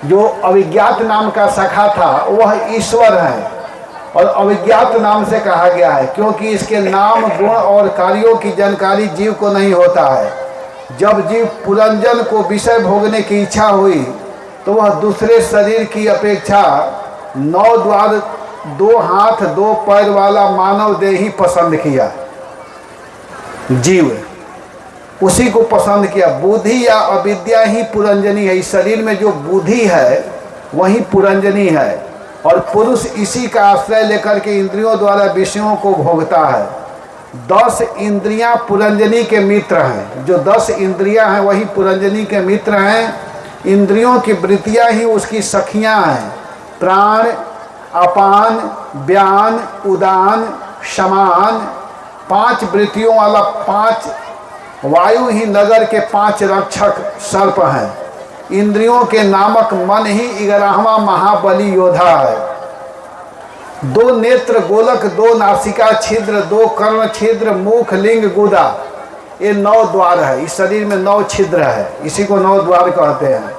जो अविज्ञात नाम का सखा था वह ईश्वर है, और अविज्ञात नाम से कहा गया है क्योंकि इसके नाम, गुण और कार्यों की जानकारी जीव को नहीं होता है। जब जीव पुरंजन को विषय भोगने की इच्छा हुई तो वह दूसरे शरीर की अपेक्षा 9 द्वार, 2 हाथ, 2 पैर वाला मानव देह ही पसंद किया। जीव उसी को पसंद किया। बुद्धि या अविद्या ही पुरंजनी है। इस शरीर में जो बुद्धि है वही पुरंजनी है, और पुरुष इसी का आश्रय लेकर के इंद्रियों द्वारा विषयों को भोगता है। 10 इंद्रियां पुरंजनी के मित्र हैं। जो 10 इंद्रियां हैं वही पुरंजनी के मित्र हैं। इंद्रियों की वृत्तियां ही उसकी सखियां हैं। प्राण, अपान, व्यान, उदान, समान, 5 वृत्तियों वाला 5 वायु ही नगर के 5 रक्षक सर्प हैं। इंद्रियों के नामक मन ही 11वां महाबली योद्धा है। 2 नेत्र गोलक, 2 नासिका छिद्र, 2 कर्ण छिद्र, मुख, लिंग, गुदा, ये 9 द्वार है। इस शरीर में 9 छिद्र है, इसी को 9 द्वार कहते हैं।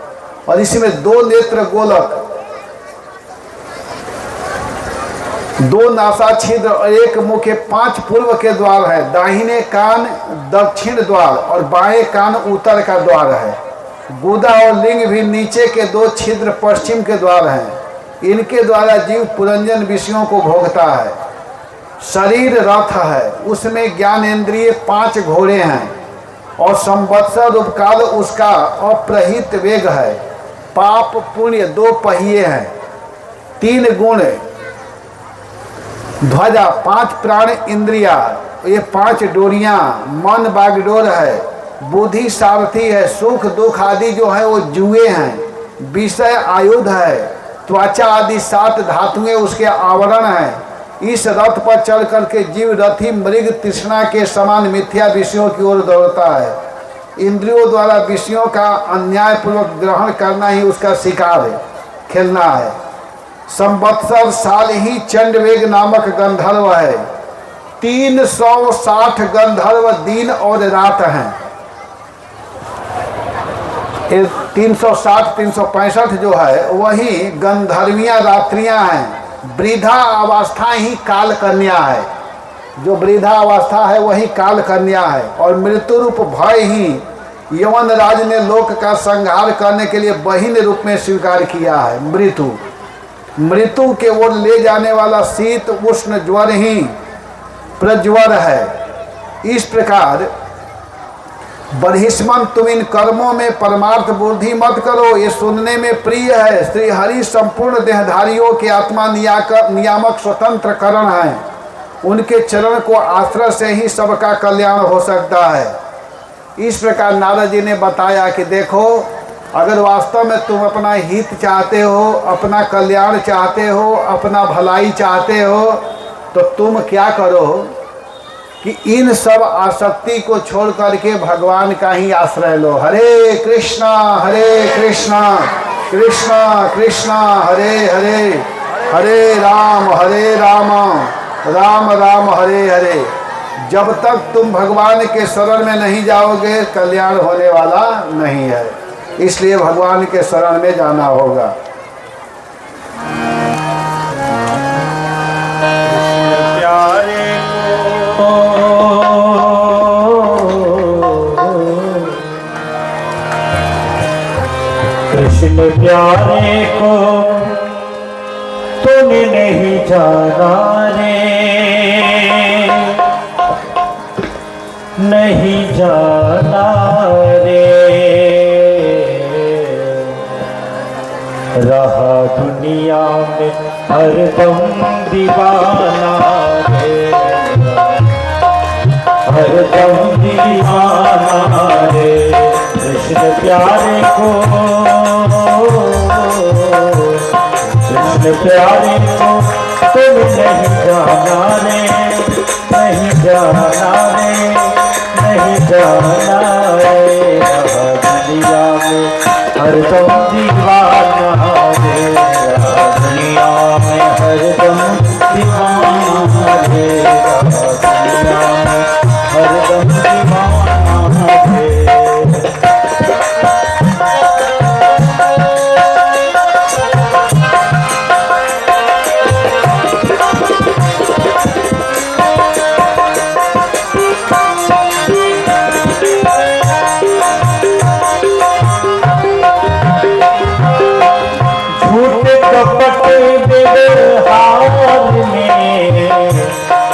और इसमें 2 नेत्र गोलक, 2 नासा छिद्र और 1 मुख, 5 पूर्व के द्वार है। दाहिने कान दक्षिण द्वार और बाएं कान उत्तर का द्वार है। गुदा और लिंग भी नीचे के 2 छिद्र पश्चिम के द्वार हैं। इनके द्वारा जीव पुरंजन विषयों को भोगता है। शरीर रथ है, उसमें ज्ञानेंद्रिय 5 घोड़े हैं, और संवत्सर उपकाल उसका अप्रहित वेग है। पाप पुण्य 2 पहिए हैं। 3 गुण, ध्वजा, 5 प्राण इंद्रिया, ये 5 डोरियां, मन बागडोर है, बुद्धि सारथी है, सुख दुख आदि जो है वो जुए हैं, विषय आयुध है, त्वचा आदि 7 धातुएं उसके आवरण हैं। इस रथ पर चढ़ करके जीव रथी मृग तृष्णा के समान मिथ्या विषयों की ओर दौड़ता है। इंद्रियों द्वारा विषयों का अन्यायपूर्वक ग्रहण करना ही उसका शिकार है, खेलना है। संवत्सर साल ही चंडवेग नामक गंधर्व है। 360 गंधर्व दिन और रात हैं। 360, 365 जो है वही गंधर्वियाँ रात्रियाँ हैं। वृद्धा अवस्था ही काल कन्या है। जो वृद्धा अवस्था है वही काल कन्या है। और मृत्यु रूप भय ही यवन राज ने लोक का संहार करने के लिए बहिन रूप में स्वीकार किया है। मृत्यु के ओर ले जाने वाला शीत उष्ण ज्वर ही प्रज्वर है। इस प्रकार बरहिस्मन तुम इन कर्मों में परमार्थ बुद्धि मत करो, ये सुनने में प्रिय है। श्री हरि संपूर्ण देहधारियों के आत्मा नियामक स्वतंत्र करण है। उनके चरण को आश्रय से ही सबका कल्याण हो सकता है। इस प्रकार नारद जी ने बताया कि देखो, अगर वास्तव में तुम अपना हित चाहते हो, अपना कल्याण चाहते हो, अपना भलाई चाहते हो, तो तुम क्या करो कि इन सब आसक्ति को छोड़ करके भगवान का ही आश्रय लो। हरे कृष्णा कृष्णा कृष्णा हरे हरे, हरे राम राम राम हरे हरे। जब तक तुम भगवान के शरण में नहीं जाओगे कल्याण होने वाला नहीं है। इसलिए भगवान के शरण में जाना होगा। कृष्ण प्यारे को तूने नहीं जाना रे, नहीं जाना रे, रहा दुनिया में हरदम दीवाना रे, हरदम दीवाना रे। कृष्ण प्यारे को, कृष्ण प्यारे को तुम नहीं जाना रे, नहीं जाना रे, नहीं जाना रे, दुनिया में हरदम दीवाना रे, दुनिया में हरदम दीवाना रे, दुनिया में हरदम दीवाना रे।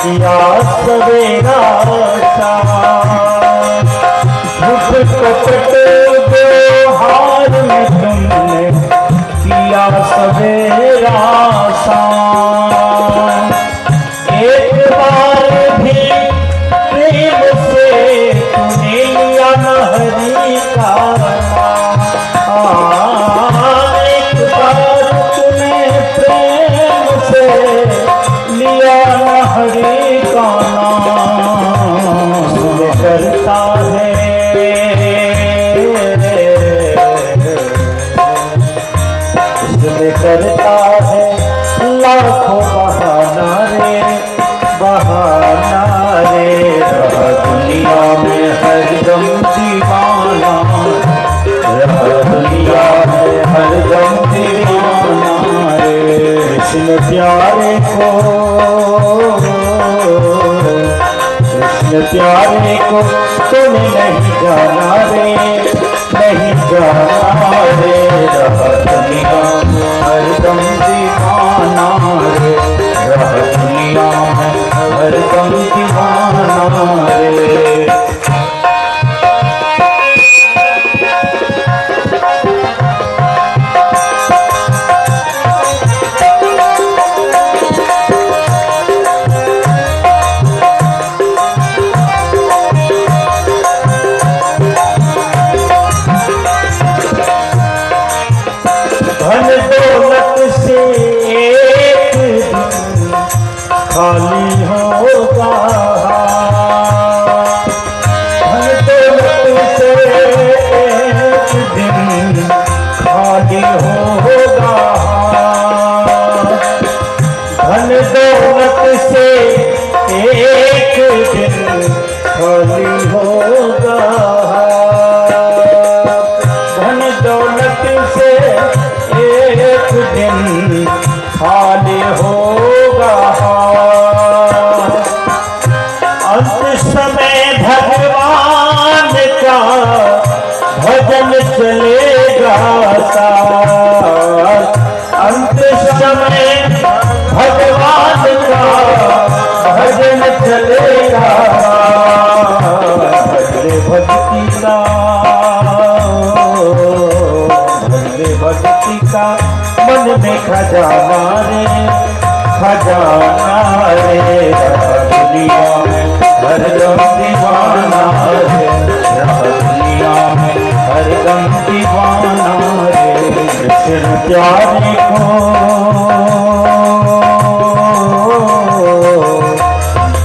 किया सवेरा झूठ कपट व्यवहार में तुमने किया सवेरा एक बार भी प्रेम से तूने लिया न हरि का एक बार तूने प्रेम से लिया न हरि का नाम करता है, करता है लाखों बहाना रे, बहाना रे, दुनिया में हरदम दीवाना, दुनिया में हरदम दीवाना रे। कृष्ण प्यारे को, कृष्ण प्यारे को तुम नहीं जाना रे, नहीं जाना रे, दुनिया में हरदम दीवाना रे, दुनिया में हरदम दीवाना रे। धन दौलत से एक दिन खाली होगा, धन दौलत से एक दिन खाली होगा, धन दौलत से एक दिन खाली होगा, धन दौलत से एक दिन खाली होगा। अंत समय भगवान का भजन चलेगा साथ, अंत समय भगवान का भजन चलेगा, भजरे भक्ति का, भजरे भक्ति का मन में खजाना रे, खजाना रे, दुनिया में हरदम दीवाना रे, दुनिया में हरदम दीवाना रे। कृष्ण प्यारे को,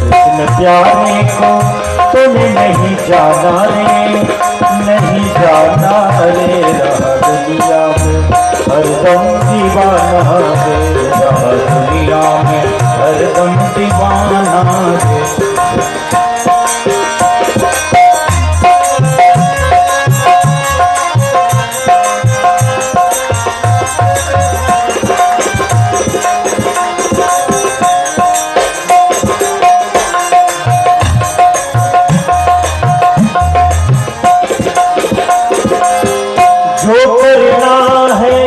कृष्ण प्यारे को तुम्हें नहीं जाना रे, नहीं जाना रे, दुनिया में हरदम दीवाना रे, दुनिया में हरदम दीवाना रे। जो करना है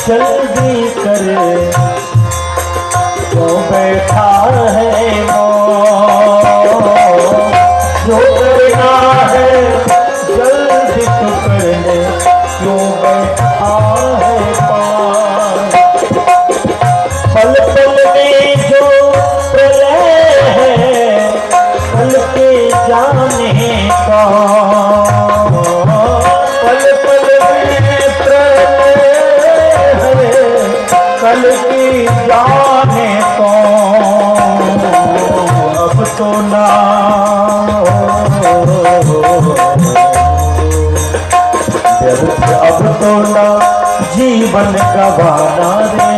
जल्दी कर, तो बैठा है जो करना है जल्दी तो कर ले, क्यों बैठा है पल पल में जो प्रलय है, पल के जाने का, पल पल में प्रलय है, कल की जाने को। अब तो ना अब तो ना जीवन गवाना रे,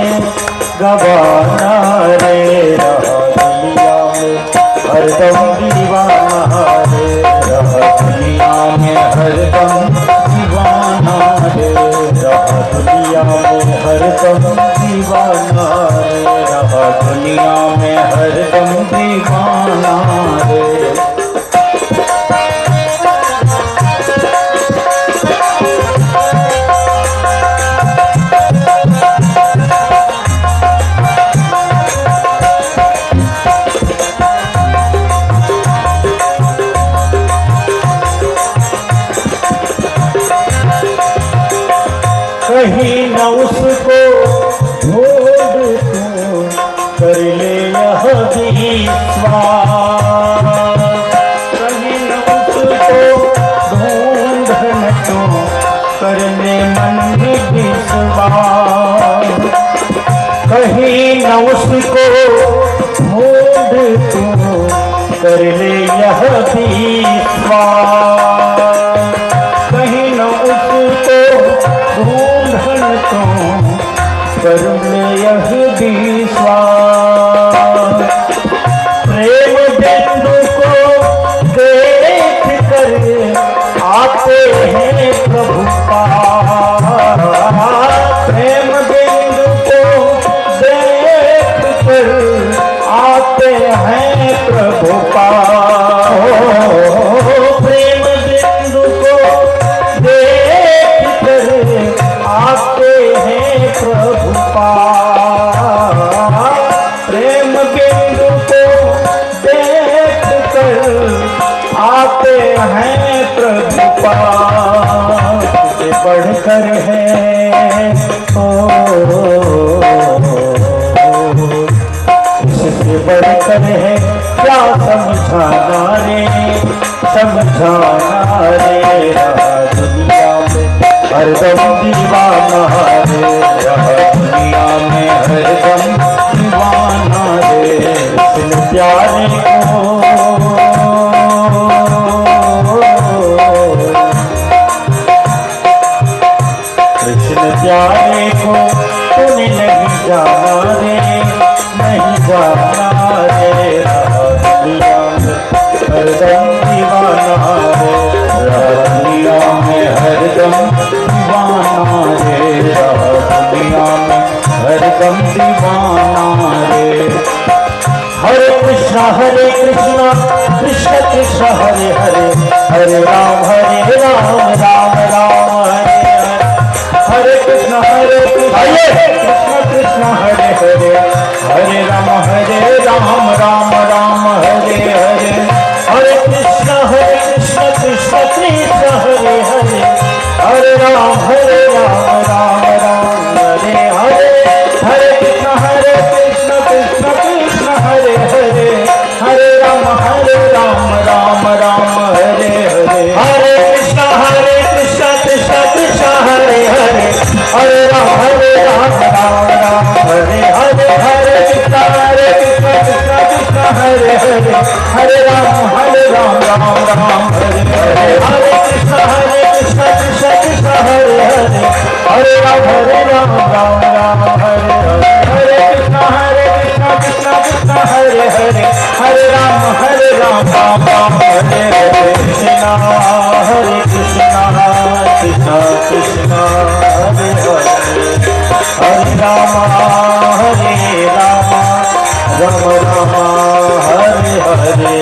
गवाना रे, रहा दुनिया में हरदम दीवाना रे, रहा दुनिया में हरदम दीवाना रे, रहा दुनिया में हरदम दीवाना रे, रहा दुनिया में हरदम दीवाना रे। कहीं न उसको ढूंढ तू, कर ले यह विश्वास, कहीं न उसको ढूंढ तू, कर ले मन विश्वास, कहीं न उसको ढूंढ तू, कर ले यह विश्वास, कहीं न उसको ढूंढन तो कर ले यह विश्वास। प्रेम बिंदु को देख कर आते हैं प्रभु पास, प्रेम बिंदु को देख कर आते हैं प्रभु पास, प्रेम बिंदु को देख कर आते हैं प्रभु पास, प्रेम बिंदु को देख कर आते हैं प्रभु पास। से बढ़कर है इससे बढ़कर है क्या समझाना रे, समझाना रे, रहा दुनिया में हरदम दीवाना रे, रहा दुनिया में हरदम दीवाना रे। कृष्ण प्यारे को कृष्ण प्यारे को तूने नहीं जाना रे, नहीं जाना रे, रहा दुनिया में हरदम दीवाना रे, रहा दुनिया में हरदम दीवाना रे, रहा दुनिया में हरदम दीवाना रे। हरे कृष्ण कृष्ण कृष्ण हरे हरे, हरे राम राम राम हरे हरे, हरे कृष्ण कृष्ण कृष्ण हरे हरे, हरे राम राम राम हरे हरे, हरे कृष्ण कृष्ण कृष्ण हरे हरे, हरे राम राम राम हरे हरे, हरे कृष्ण कृष्ण कृष्ण हरे हरे, हरे राम राम राम हरे हरे, हरे कृष्ण कृष्ण कृष्ण हरे हरे, हरे राम राम राम हरे हरे, हरे कृष्ण कृष्ण कृष्ण हरे हरे, हरे राम राम राम हरे हरे, हरे कृष्ण कृष्ण कृष्ण हरे हरे, हरे राम राम राम हरे हरे, हरे कृष्ण कृष्ण कृष्ण हरे हरे, हरे राम राम राम हरे हरे। कृष्ण हरे कृष्ण कृष्ण कृष्ण हरे हरे, हरे राम राम राम हरे हरे,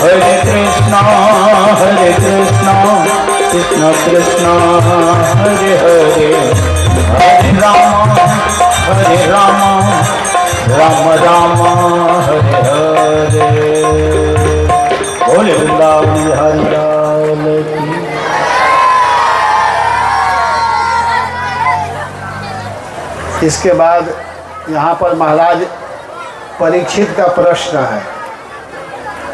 हरे कृष्ण कृष्ण कृष्ण हरे हरे, हरे राम राम राम हरे हरे। बोले वृंदावन बिहारी लाल की। इसके बाद यहाँ पर महाराज परीक्षित का प्रश्न है।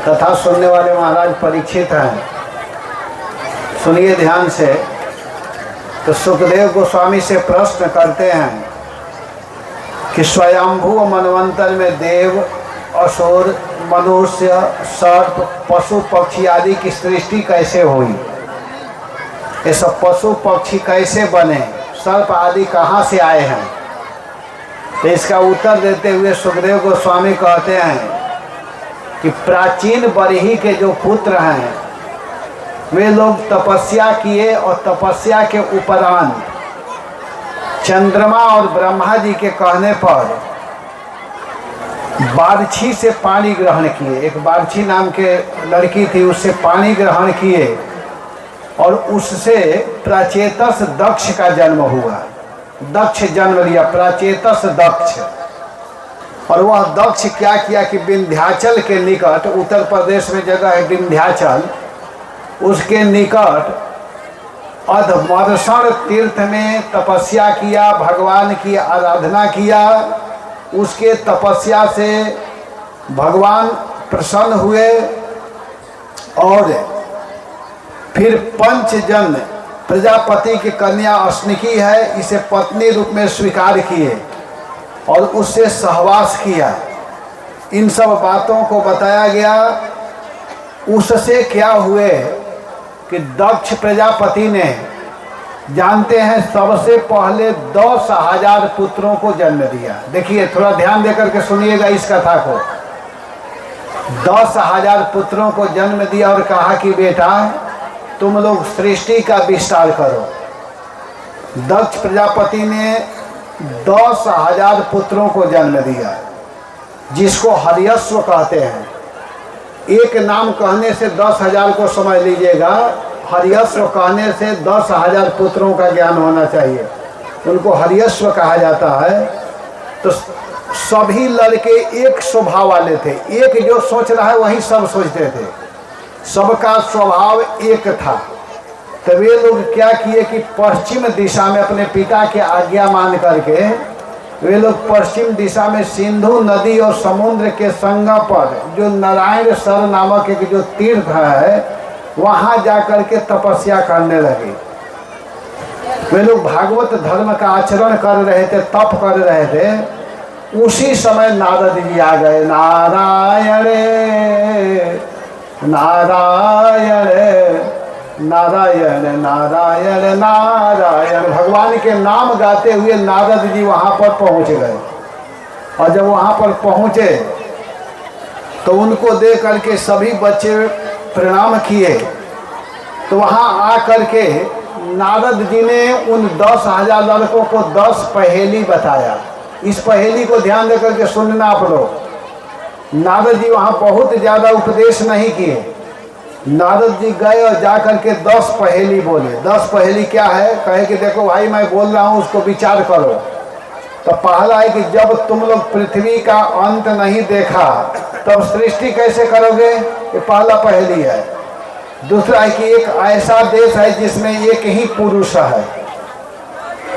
कथा सुनने वाले महाराज परीक्षित हैं, सुनिए ध्यान से। तो सुखदेव गोस्वामी से प्रश्न करते हैं कि स्वयंभू मनवंतर में देव, असुर, मनुष्य, सर्प, पशु पक्षी आदि की सृष्टि कैसे हुई? ये सब पशु पक्षी कैसे बने? सर्प आदि कहाँ से आए हैं? तो इसका उत्तर देते हुए सुखदेव गोस्वामी कहते हैं कि प्राचीन बरही के जो पुत्र हैं वे लोग तपस्या किए और तपस्या के उपरांत चंद्रमा और ब्रह्मा जी के कहने पर बारछी से पानी ग्रहण किए। एक बारछी नाम के लड़की थी, उससे पानी ग्रहण किए और उससे प्राचेतस दक्ष का जन्म हुआ। दक्ष जन्म लिया, प्राचेतस दक्ष। और वह दक्ष क्या किया कि विंध्याचल के निकट, उत्तर प्रदेश में जगह है विंध्याचल, उसके निकट अधमर्षण तीर्थ में तपस्या किया, भगवान की आराधना किया। उसके तपस्या से भगवान प्रसन्न हुए और फिर पंचजन प्रजापति की कन्या अस्निकी है, इसे पत्नी रूप में स्वीकार किए और उससे सहवास किया। इन सब बातों को बताया गया। उससे क्या हुए कि दक्ष प्रजापति ने, जानते हैं, सबसे पहले 10,000 पुत्रों को जन्म दिया। देखिए, थोड़ा ध्यान देकर के सुनिएगा इस कथा को। 10,000 पुत्रों को जन्म दिया और कहा कि बेटा तुम लोग सृष्टि का विस्तार करो। दक्ष प्रजापति ने 10,000 पुत्रों को जन्म दिया, जिसको हर्यश्व कहते हैं। एक नाम कहने से 10,000 को समझ लीजिएगा। हर्यश्व कहने से 10,000 पुत्रों का ज्ञान होना चाहिए, उनको हर्यश्व कहा जाता है। तो सभी लड़के एक स्वभाव वाले थे, एक जो सोच रहा है वही सब सोचते थे, सबका स्वभाव एक था। तो वे लोग क्या किए कि पश्चिम दिशा में अपने पिता की आज्ञा मान करके वे लोग पश्चिम दिशा में सिंधु नदी और समुद्र के संगम पर जो नारायण सर नामक एक जो तीर्थ है वहाँ जाकर के तपस्या करने लगे। वे लोग भागवत धर्म का आचरण कर रहे थे, तप कर रहे थे। उसी समय नारद जी आ गए। नारायण नारायण नारायण नारायण नारायण, भगवान के नाम गाते हुए नारद जी वहाँ पर पहुँच गए। और जब वहाँ पर पहुँचे तो उनको देख करके सभी बच्चे प्रणाम किए। तो वहाँ आ करके नारद जी ने उन 10,000 लड़कों को 10 पहेली बताया। इस पहेली को ध्यान दे करके सुनना आप लोग। नारद जी वहाँ बहुत ज़्यादा उपदेश नहीं किए। नारद जी गए और जा करके 10 पहेली बोले। 10 पहेली क्या है? कहे कि देखो भाई, मैं बोल रहा हूँ, उसको विचार करो। तो पहला है कि जब तुम लोग पृथ्वी का अंत नहीं देखा तब सृष्टि कैसे करोगे? ये पहला पहेली है। दूसरा है कि एक ऐसा देश है जिसमें एक ही पुरुष है।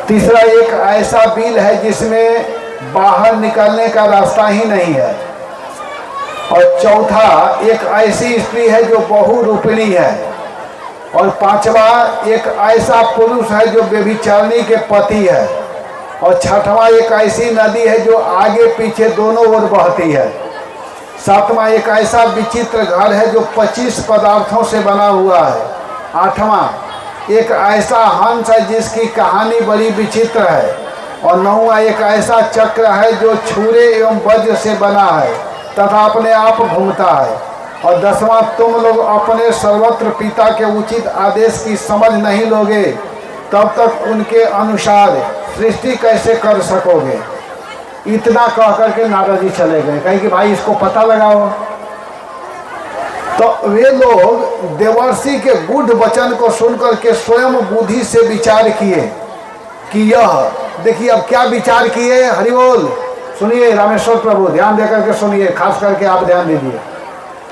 तीसरा, एक ऐसा बिल है जिसमें बाहर निकलने का रास्ता ही नहीं है। और चौथा, एक ऐसी स्त्री है जो बहुरूपिणी है। और पांचवा, एक ऐसा पुरुष है जो व्यभिचारिणी के पति है। और छठवां, एक ऐसी नदी है जो आगे पीछे दोनों ओर बहती है। सातवां, एक ऐसा विचित्र घर है जो 25 पदार्थों से बना हुआ है। आठवां, एक ऐसा हंस है जिसकी कहानी बड़ी विचित्र है। और नौवां, एक ऐसा चक्र है जो छुरे एवं वज्र से बना है तथा अपने आप घूमता है। और 10वां, तुम लोग अपने सर्वत्र पिता के उचित आदेश की समझ नहीं लोगे तब तक उनके अनुसार सृष्टि कैसे कर सकोगे। इतना कह करके नारद जी चले गए। कहे कि भाई इसको पता लगाओ। तो वे लोग देवर्षि के गूढ़ वचन को सुनकर के स्वयं बुद्धि से विचार किए कि यह, देखिए अब क्या विचार किए, हरि बोल सुनिए रामेश्वर प्रभु, ध्यान देकर के सुनिए, खास करके आप ध्यान दीजिए,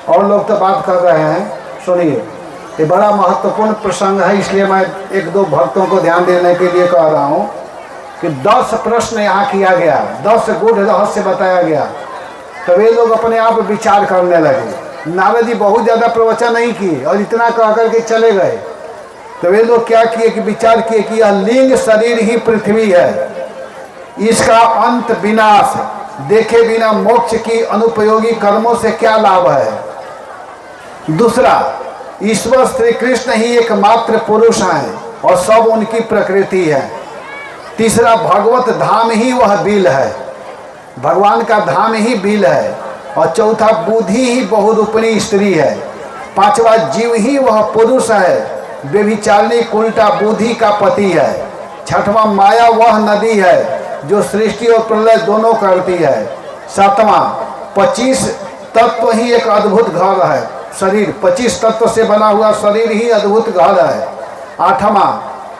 और लोग तो बात कर रहे हैं, सुनिए, ये बड़ा महत्वपूर्ण प्रसंग है, इसलिए मैं एक दो भक्तों को ध्यान देने के लिए कह रहा हूँ कि 10 प्रश्न यहाँ किया गया, 10 गूढ़ रहस्य बताया गया। तो वे लोग अपने आप विचार करने लगे। नारद जी बहुत ज़्यादा प्रवचन नहीं किए और इतना कह करके चले गए। तो वे लोग क्या किए कि विचार किए कि यह लिंग शरीर ही पृथ्वी है, इसका अंत विनाश, देखे बिना मोक्ष की अनुपयोगी कर्मों से क्या लाभ है। दूसरा, ईश्वर श्री कृष्ण ही एकमात्र पुरुष हैं और सब उनकी प्रकृति है। तीसरा, भगवत धाम ही वह बिल है, भगवान का धाम ही बिल है। और चौथा, बुद्धि ही बहुरूपणी स्त्री है। पांचवा, जीव ही वह पुरुष है, व्यभिचारिणी उल्टा बुद्धि का पति है। छठवां, माया वह नदी है जो सृष्टि और प्रलय दोनों करती है। सातवां, 25 तत्व ही एक अद्भुत घर है, शरीर 25 तत्व से बना हुआ शरीर ही अद्भुत घर है। आठवां,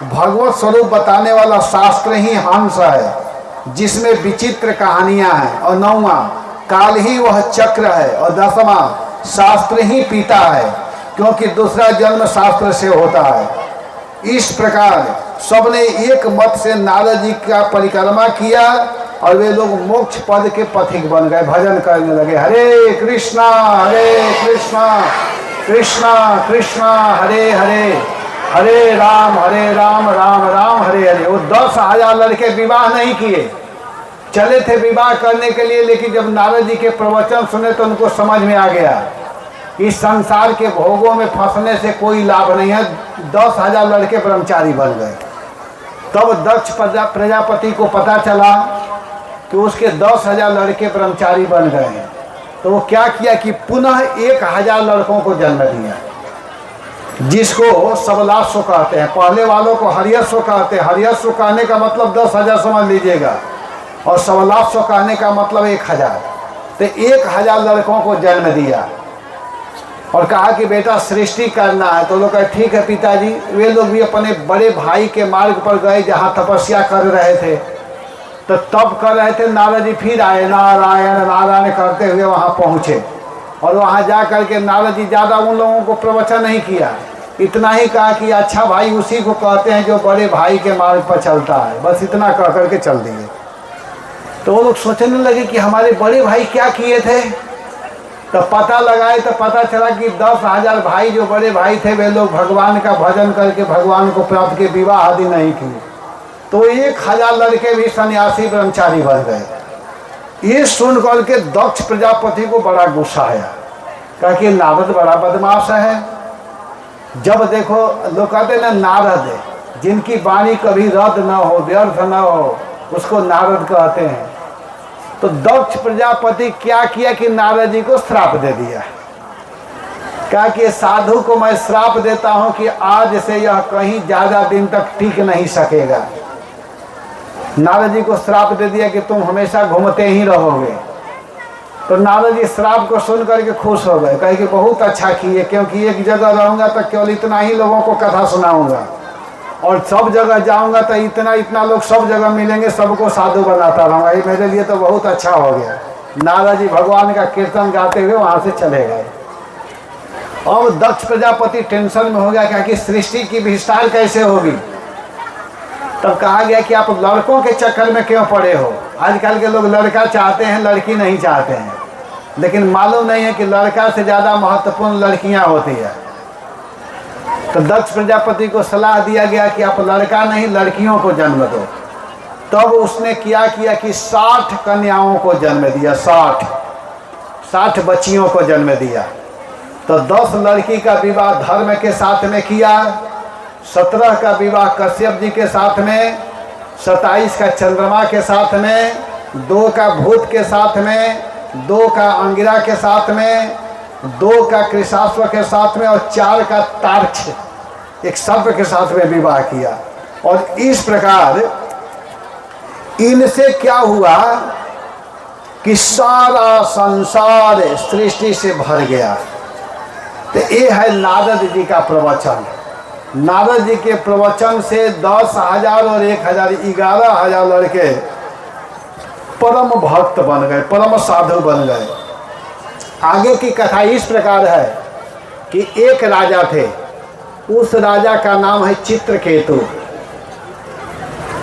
भगवत स्वरूप बताने वाला शास्त्र ही हंस है जिसमें विचित्र कहानियां हैं। और 9वां, काल ही वह चक्र है। और 10वां, शास्त्र ही पीता है क्योंकि दूसरा जन्म शास्त्र से होता है। इस प्रकार सबने एक मत से नारद जी का परिक्रमा किया और वे लोग मोक्ष पद के पथिक बन गए, भजन करने लगे, हरे कृष्णा कृष्णा कृष्णा हरे हरे, हरे राम राम राम हरे हरे। वो 10,000 लड़के विवाह नहीं किए, चले थे विवाह करने के लिए, लेकिन जब नारद जी के प्रवचन सुने तो उनको समझ में आ गया इस संसार के भोगों में फंसने से कोई लाभ नहीं है। 10,000 लड़के ब्रह्मचारी बन गए। तब दक्ष प्रजापति को पता चला कि उसके 10,000 लड़के ब्रह्मचारी बन गए हैं। तो वो क्या किया कि पुनः 1,000 लड़कों को जन्म दिया, जिसको सबलाश्व कहते हैं। पहले वालों को हरियश्व कहते हैं। हरियश्व कहने का मतलब 10,000 समझ लीजिएगा, और सबलाश्व कहने का मतलब 1,000। तो 1,000 लड़कों को जन्म दिया और कहा कि बेटा सृष्टि करना है। तो लोग कहे ठीक है पिताजी। वे लोग भी अपने बड़े भाई के मार्ग पर गए जहाँ तपस्या कर रहे थे। तो तब कर रहे थे, नारद जी फिर आए, नारायण नारायण करते हुए वहाँ पहुँचे। और वहाँ जा कर के नारद जी ज़्यादा उन लोगों को प्रवचन नहीं किया, इतना ही कहा कि अच्छा भाई उसी को कहते हैं जो बड़े भाई के मार्ग पर चलता है, बस इतना कह करके चल दिए। तो वो लोग सोचने लगे कि हमारे बड़े भाई क्या किए थे। तो पता लगाए तो पता चला कि 10,000 भाई जो बड़े भाई थे वे लोग भगवान का भजन करके भगवान को प्राप्त के विवाह आदि नहीं किए। तो 1,000 लड़के भी सन्यासी ब्रह्मचारी बन गए। ये सुन करके दक्ष प्रजापति को बड़ा गुस्सा आया, कहा कि नारद बड़ा बदमाश है। जब देखो लोग कहते हैं ना नारद, जिनकी वाणी कभी रद्द न हो, व्यर्थ न हो, उसको नारद कहते हैं। तो दक्ष प्रजापति क्या किया कि नारद जी को श्राप दे दिया। कहा कि साधु को मैं श्राप देता हूं कि आज से यह कहीं ज्यादा दिन तक टिक नहीं सकेगा। नारद जी को श्राप दे दिया कि तुम हमेशा घूमते ही रहोगे। तो नारद जी श्राप को सुन करके खुश हो गए, कहे कि बहुत अच्छा किए, क्योंकि एक जगह रहूंगा तो केवल इतना ही लोगों को कथा सुनाऊंगा, और सब जगह जाऊंगा तो इतना लोग सब जगह मिलेंगे, सबको साधु बनाता रहूंगा। ये मेरे लिए तो बहुत अच्छा हो गया। नारद जी भगवान का कीर्तन गाते हुए वहां से चले गए। अब दक्ष प्रजापति टेंशन में हो गया, क्या कि सृष्टि की विस्तार कैसे होगी। तब कहा गया कि आप लड़कों के चक्कर में क्यों पड़े हो। आजकल के लोग लड़का चाहते हैं, लड़की नहीं चाहते हैं, लेकिन मालूम नहीं है कि लड़का से ज़्यादा महत्वपूर्ण लड़कियां होती है। तो दक्ष प्रजापति को सलाह दिया गया कि आप लड़का नहीं लड़कियों को जन्म दो। तब उसने क्या किया कि 60 कन्याओं को जन्म दिया, 60 बच्चियों को जन्म दिया। तो 10 लड़की का विवाह धर्म के साथ में किया, 17 का विवाह कश्यप जी के साथ में, 27 का चंद्रमा के साथ में, 2 का भूत के साथ में, 2 का अंगिरा के साथ में, 2 का कृशाश्व के साथ में, और 4 का तार्क्ष एक सर्प के साथ में विवाह किया। और इस प्रकार इनसे क्या हुआ कि सारा संसार सृष्टि से भर गया। तो ये है नारद जी का प्रवचन। नारद जी के प्रवचन से 10,000 और 1,000 11,000 लड़के परम भक्त बन गए, परम साधु बन गए। आगे की कथा इस प्रकार है कि एक राजा थे, उस राजा का नाम है चित्रकेतु।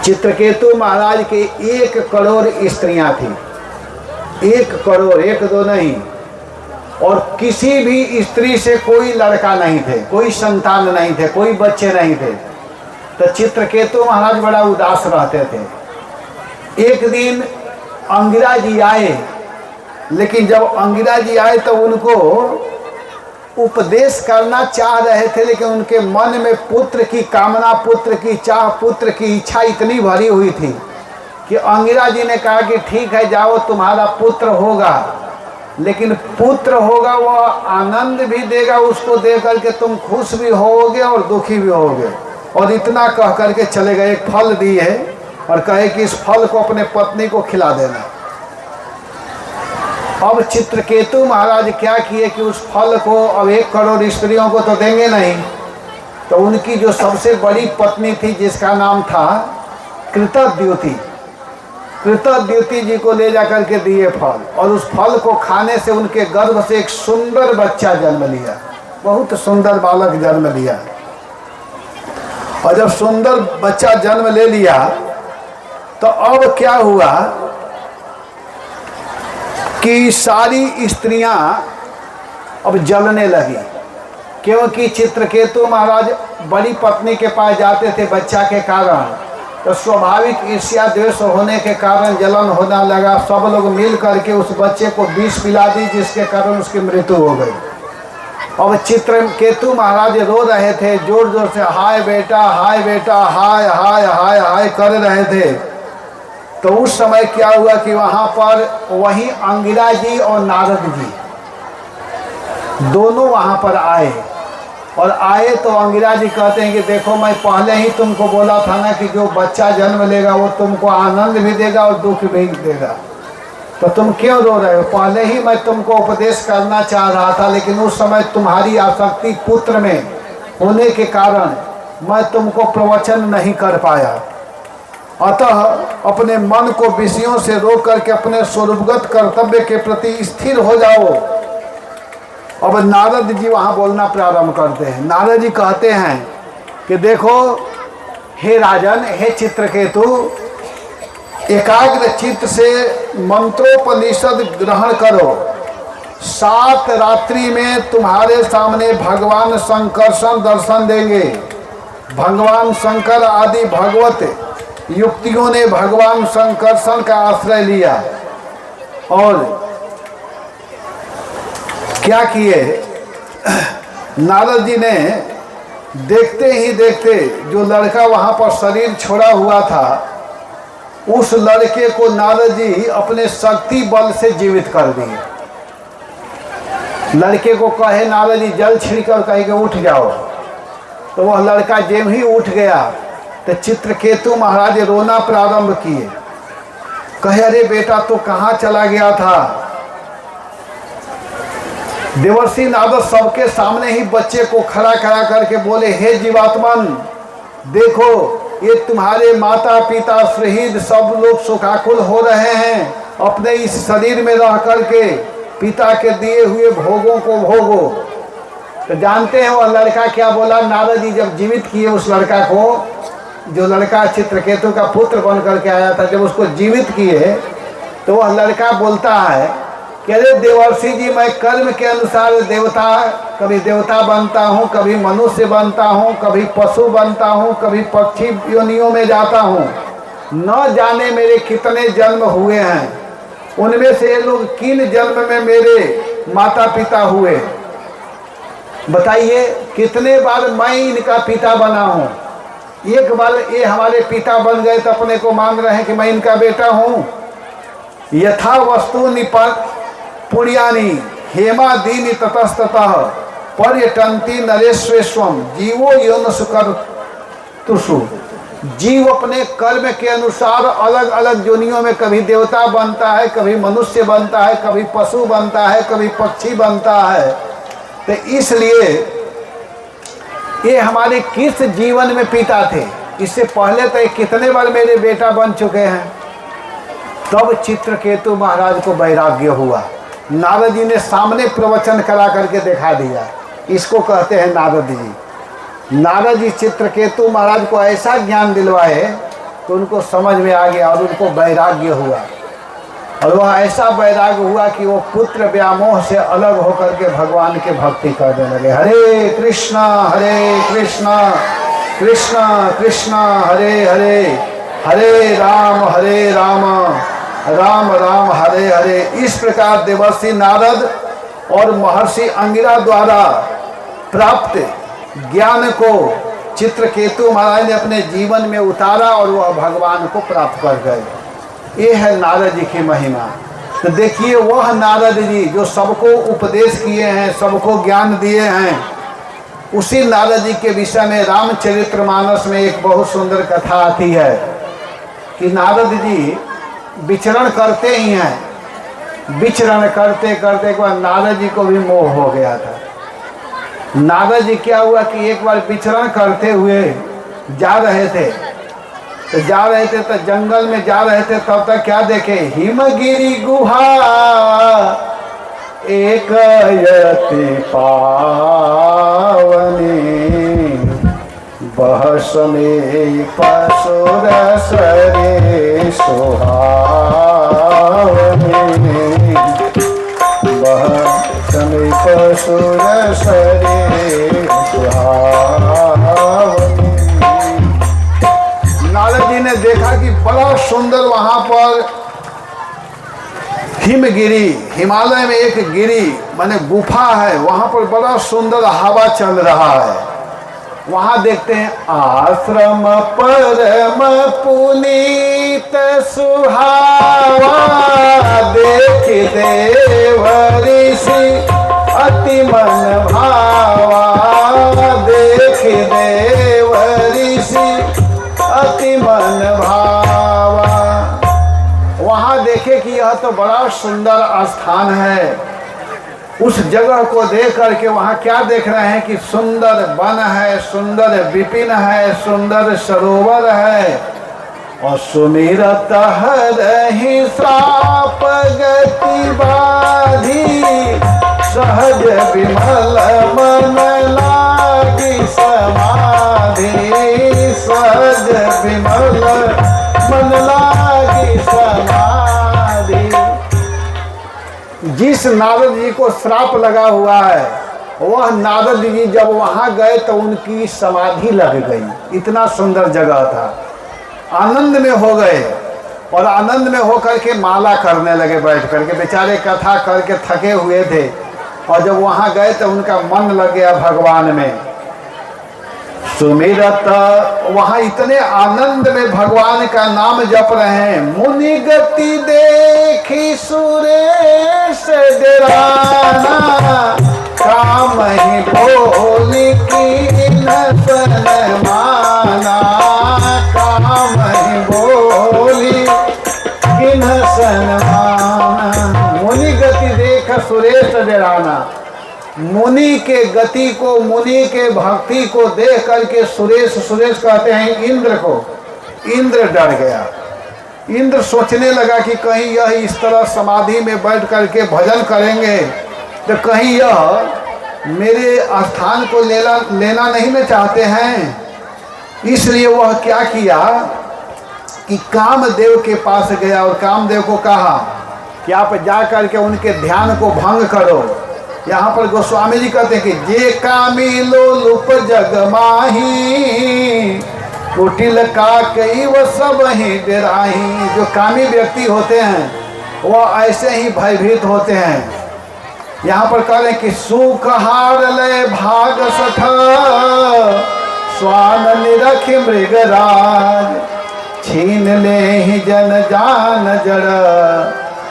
चित्रकेतु महाराज के 1 करोड़ स्त्रियां थी, 1 करोड़, 1-2 नहीं। और किसी भी स्त्री से कोई लड़का नहीं थे, कोई संतान नहीं थे, कोई बच्चे नहीं थे। तो चित्रकेतु महाराज बड़ा उदास रहते थे। एक दिन अंगिरा जी आए, लेकिन जब अंगिरा जी आए तो उनको उपदेश करना चाह रहे थे, लेकिन उनके मन में पुत्र की कामना, पुत्र की चाह, पुत्र की इच्छा इतनी भरी हुई थी कि अंगिरा जी ने कहा कि ठीक है, जाओ, तुम्हारा पुत्र होगा, लेकिन पुत्र होगा वो आनंद भी देगा, उसको दे करके तुम खुश भी होगे और दुखी भी होगे। और इतना कह करके चले गए। एक फल दिए और कहे कि इस फल को अपने पत्नी को खिला देना। अब चित्रकेतु महाराज क्या किए कि उस फल को अब 1 करोड़ स्त्रियों को तो देंगे नहीं, तो उनकी जो सबसे बड़ी पत्नी थी जिसका नाम था कृतद्युति, कृतद्युति जी को ले जाकर के दिए फल। और उस फल को खाने से उनके गर्भ से एक सुंदर बच्चा जन्म लिया, बहुत सुंदर बालक जन्म लिया। और जब सुंदर बच्चा जन्म ले लिया तो अब क्या हुआ कि सारी स्त्रियां अब जलने लगी, क्योंकि चित्रकेतु महाराज बड़ी पत्नी के पास जाते थे बच्चा के कारण, तो स्वाभाविक ईर्ष्या द्वेष होने के कारण जलन होने लगा। सब लोग मिल करके उस बच्चे को विष पिला दी, जिसके कारण उसकी मृत्यु हो गई। अब चित्रकेतु महाराज रो रहे थे, जोर जोर से हाय बेटा, हाय बेटा, हाय हाय हाय हाय कर रहे थे। तो उस समय क्या हुआ कि वहाँ पर वही अंगिरा जी और नारद जी दोनों वहाँ पर आए। और आए तो अंगिरा जी कहते हैं कि देखो, मैं पहले ही तुमको बोला था ना कि जो बच्चा जन्म लेगा वो तुमको आनंद भी देगा और दुख भी देगा, तो तुम क्यों रो रहे हो? पहले ही मैं तुमको उपदेश करना चाह रहा था, लेकिन उस समय तुम्हारी आसक्ति पुत्र में होने के कारण मैं तुमको प्रवचन नहीं कर पाया। अतः अपने मन को विषयों से रोक करके अपने स्वरूपगत कर्तव्य के प्रति स्थिर हो जाओ। अब नारद जी वहाँ बोलना प्रारंभ करते हैं। नारद जी कहते हैं कि देखो हे राजन, हे चित्रकेतु, एकाग्र चित्त से मंत्रोपनिषद ग्रहण करो। 7 रात्रि में तुम्हारे सामने भगवान शंकरसन दर्शन देंगे। भगवान शंकर आदि भगवत युक्तियों ने भगवान शंकरसन का आश्रय लिया और क्या किए, नारद जी ने देखते ही देखते जो लड़का वहाँ पर शरीर छोड़ा हुआ था, उस लड़के को नारद जी अपने शक्ति बल से जीवित कर दिए। लड़के को कहे नारद जी जल छिड़कर कहे कि उठ जाओ, तो वह लड़का जेम ही उठ गया तो चित्रकेतु महाराज रोना प्रारंभ किए। कहे अरे बेटा तो कहाँ चला गया था? देवर्षि नारद सबके सामने ही बच्चे को खड़ा करा करके बोले, हे जीवात्मन, देखो ये तुम्हारे माता पिता शहीद सब लोग शोकाकुल हो रहे हैं, अपने इस शरीर में रह करके पिता के दिए हुए भोगों को भोगो। तो जानते हैं वह लड़का क्या बोला? नारद जी जब जीवित किए उस लड़का को, जो लड़का चित्रकेतु का पुत्र बन करके आया था, जब उसको जीवित किए तो वह लड़का बोलता है कि अरे देवर्षि जी, मैं कर्म के अनुसार देवता, कभी देवता बनता हूँ, कभी मनुष्य बनता हूँ, कभी पशु बनता हूँ, कभी पक्षी योनियों में जाता हूँ। न जाने मेरे कितने जन्म हुए हैं, उनमें से ये लोग किन जन्म में मेरे माता पिता हुए, बताइए कितने बार मैं इनका पिता बना हूँ। एक बार ये हमारे पिता बन गए तो अपने को मान रहे हैं कि मैं इनका बेटा हूँ। यथा वस्तु निपत पुण्यानि हेमा दीनि ततस्ततः पर्यटन्ति नरेश्वेश्वम जीवो यौन सुकर तुषु। जीव अपने कर्म के अनुसार अलग अलग योनियों में कभी देवता बनता है, कभी मनुष्य बनता है, कभी पशु बनता है, कभी पक्षी बनता है। तो इसलिए ये हमारे किस जीवन में पिता थे, इससे पहले तो कितने बार मेरे बेटा बन चुके हैं। तब चित्रकेतु महाराज को वैराग्य हुआ। नारद जी ने सामने प्रवचन करा करके दिखा दिया। इसको कहते हैं नारद जी। नारद जी चित्रकेतु महाराज को ऐसा ज्ञान दिलवाए तो उनको समझ में आ गया और उनको वैराग्य हुआ। और वह ऐसा वैराग्य हुआ कि वो पुत्र व्यामोह से अलग होकर के भगवान के भक्ति करने लगे। हरे कृष्णा कृष्णा कृष्णा हरे हरे, हरे राम राम राम हरे हरे। इस प्रकार देवर्षि नारद और महर्षि अंगिरा द्वारा प्राप्त ज्ञान को चित्रकेतु महाराज ने अपने जीवन में उतारा और वह भगवान को प्राप्त कर गए। ये है नारद जी की महिमा। तो देखिए वह नारद जी जो सबको उपदेश किए हैं, सबको ज्ञान दिए हैं, उसी नारद जी के विषय में रामचरितमानस में एक बहुत सुंदर कथा आती है कि नारद जी विचरण करते ही हैं। विचरण करते करते एक बार नारद जी को भी मोह हो गया था। नारद जी क्या हुआ कि एक बार विचरण करते हुए जा रहे थे तो जंगल में जा रहे थे, तब तक क्या देखे, हिमगिरी गुहा एक यति पावनी, बहसने पसुर सरे सुहावनी, बहसने पसुर सरे सुहावनी। नारद जी ने देखा कि बड़ा सुंदर वहां पर हिमगिरी, हिमालय में एक गिरी माने गुफा है, वहां पर बड़ा सुंदर हवा चल रहा है। वहां देखते हैं आश्रम परम पुनीत सुहावा, देख देव ऋषि अति मन भावा, देख देव ऋषि अति मन भावा। वहां देखे कि यह तो बड़ा सुंदर स्थान है। उस जगह को देख करके वहां क्या देख रहे हैं कि सुंदर वन है, सुंदर विपिन है, सुंदर सरोवर है। और सुमिरत हरहि श्राप गति बाधी, सहज विमल मन लागी समाधि, सहज विमल मन लागी समाधि। जिस नारद जी को श्राप लगा हुआ है, वह नारद जी जब वहां गए तो उनकी समाधि लग गई। इतना सुंदर जगह था। आनंद में हो गए और आनंद में होकर के माला करने लगे बैठ करके। बेचारे कथा करके थके हुए थे और जब वहां गए तो उनका मन लग गया भगवान में। सुमिरत, वहां इतने आनंद में भगवान का नाम जप रहे हैं। मुनि गति देखी सुरेश डराना, काम ही बोली की नसन माना, काम ही बोली की नसन माना। मुनि गति देख सुरेश डराना, मुनि के गति को, मुनि के भक्ति को देख करके सुरेश, सुरेश कहते हैं इंद्र को, इंद्र डर गया। इंद्र सोचने लगा कि कहीं यह इस तरह समाधि में बैठ करके भजन करेंगे तो कहीं यह मेरे स्थान को लेना नहीं न चाहते हैं। इसलिए वह क्या किया कि कामदेव के पास गया और कामदेव को कहा कि आप जा करके उनके ध्यान को भंग करो। यहाँ पर गोस्वामी जी कहते हैं कि जे कामी लोलुप जग माही, कुटिल का कई वो सब ही डराही। जो कामी व्यक्ति होते हैं वह ऐसे ही भयभीत होते हैं। यहाँ पर कह रहे हैं कि सुख हार ले भाग सठ, स्वान निरख मृगराज, छीन ले ही जन जान जड़,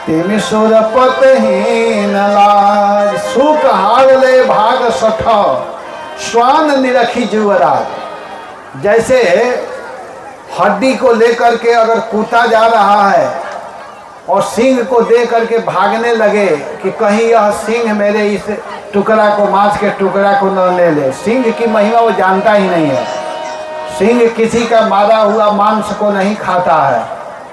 तिम सुरपत हीन लाज। सुख हार ले भाग सठ, स्वान निरखी जुवराज। जैसे हड्डी को लेकर के अगर कूदा जा रहा है और सिंह को दे करके भागने लगे कि कहीं यह सिंह मेरे इस टुकड़ा को, मांस के टुकड़ा को न ले ले। सिंह की महिमा वो जानता ही नहीं है। सिंह किसी का मारा हुआ मांस को नहीं खाता है,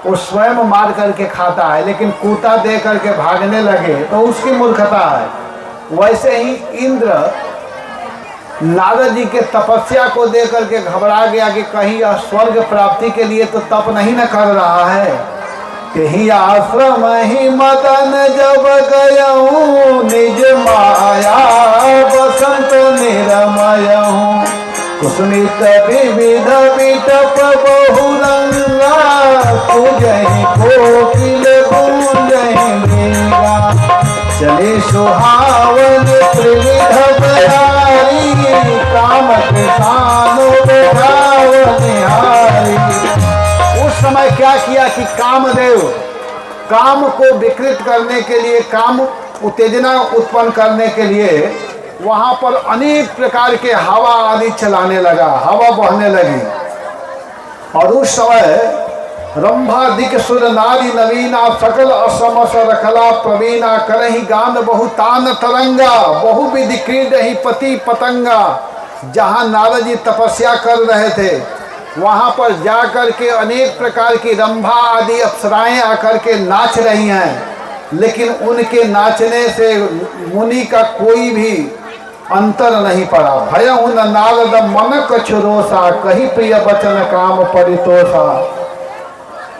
वो स्वयं मार करके खाता है। लेकिन कूता दे करके भागने लगे तो उसकी मूर्खता है। वैसे ही इंद्र नारद जी के तपस्या को देख करके घबरा गया कि कहीं यह स्वर्ग प्राप्ति के लिए तो तप नहीं न कर रहा है। तेहि आश्रम ही मदन जब गयऊँ, निज माया बसंत निरमयऊँ। कुसुमित विविध विटप बहुरंगा, पूजहि कोकिल गूंजहि मृगा। चले सुहावन त्रिविध बयारी, काम किसानो बिठाव निहारी। उस समय क्या किया कि कामदेव काम को विकृत करने के लिए, काम उत्तेजना उत्पन्न करने के लिए वहाँ पर अनेक प्रकार के हवा आदि चलाने लगा, हवा बहने लगी। और उस समय रंभादिक सुर नारी नवीना, सकल असमस रखला प्रवीणा। करही गान बहुतान तरंगा, बहुविधि क्रीडहि पति पतंगा। जहाँ नारद जी तपस्या कर रहे थे वहाँ पर जा कर के अनेक प्रकार की रंभा आदि अप्सराएं आकर के नाच रही हैं, लेकिन उनके नाचने से मुनि का कोई भी अंतर नहीं पड़ा। भय उन नारद मन कछुरोसा, कही प्रिय वचन काम परितोषा।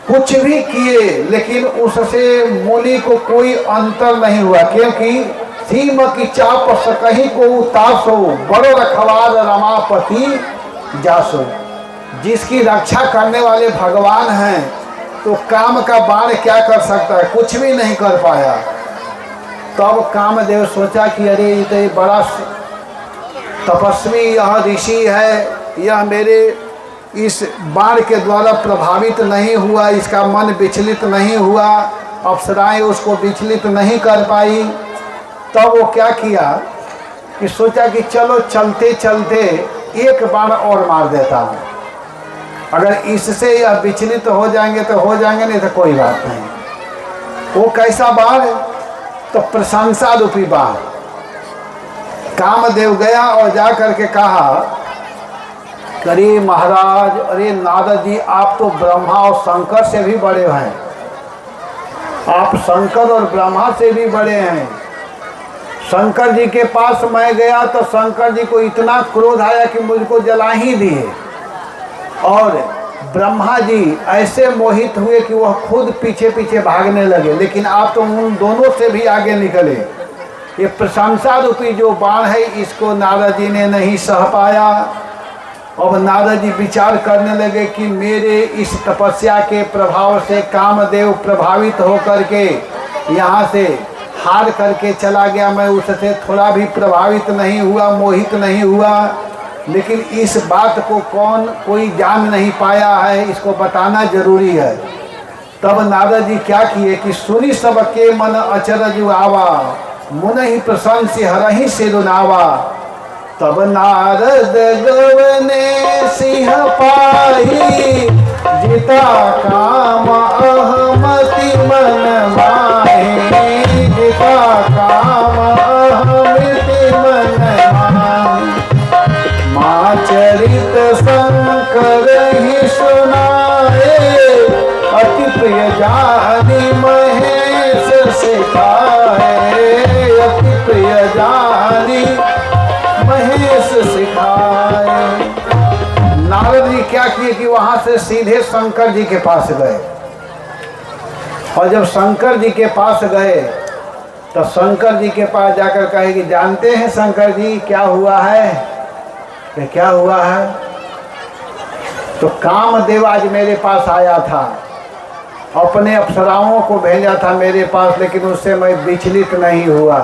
कुछ भी किए लेकिन उससे मुनि को कोई अंतर नहीं हुआ, क्योंकि सीम की चाप सकही को उतासो, बड़ो रखवार रमापति जासो। जिसकी रक्षा करने वाले भगवान हैं तो काम का बाण क्या कर सकता है, कुछ भी नहीं कर पाया। तब कामदेव सोचा कि अरे ये तो बड़ा तपस्वी यह ऋषि है, यह मेरे इस बाण के द्वारा प्रभावित नहीं हुआ, इसका मन विचलित नहीं हुआ, अप्सराएं उसको विचलित नहीं कर पाई। तब वो क्या किया कि सोचा कि चलो चलते चलते एक बाण और मार देता हूँ, अगर इससे यह विचलित हो जाएंगे तो हो जाएंगे, नहीं तो कोई बात नहीं। वो कैसा बाण? तो प्रशंसा रूपी बाण। कामदेव गया और जा करके कहा, अरे महाराज, अरे नारद जी, आप तो ब्रह्मा और शंकर से भी बड़े हैं, आप शंकर और ब्रह्मा से भी बड़े हैं। शंकर जी के पास मैं गया तो शंकर जी को इतना क्रोध आया कि मुझको जला ही दिए, और ब्रह्मा जी ऐसे मोहित हुए कि वह खुद पीछे पीछे भागने लगे। लेकिन आप तो उन दोनों से भी आगे निकले। ये प्रशंसा रूपी जो बाण है, इसको नारद जी ने नहीं सह पाया। अब नारद जी विचार करने लगे कि मेरे इस तपस्या के प्रभाव से कामदेव प्रभावित होकर के यहाँ से हार करके चला गया, मैं उससे थोड़ा भी प्रभावित नहीं हुआ, मोहित नहीं हुआ। लेकिन इस बात को कोई जान नहीं पाया है, इसको बताना जरूरी है। तब नारद जी क्या किए कि सुनी सबके मन अचरज आवा, मुन ही प्रशंस हरहि सिरुनावा। तब नारद गवने सिंह पाही, जिता काम अहमति मन माहे। जिता काम अहमति मन माहे। माँ चरित शंकर ही सुनाए, अति प्रिय जानी महेश सिखाए। अति प्रिय जानी महेश सिखाए। नारद जी क्या किए कि वहां से सीधे शंकर जी के पास गए, और जब शंकर जी के पास गए तो शंकर जी के पास जाकर कहे कि जानते हैं शंकर जी क्या हुआ है? क्या हुआ है? तो कामदेव आज मेरे पास आया था, अपने अप्सराओं को भेजा था मेरे पास, लेकिन उससे मैं विचलित नहीं हुआ।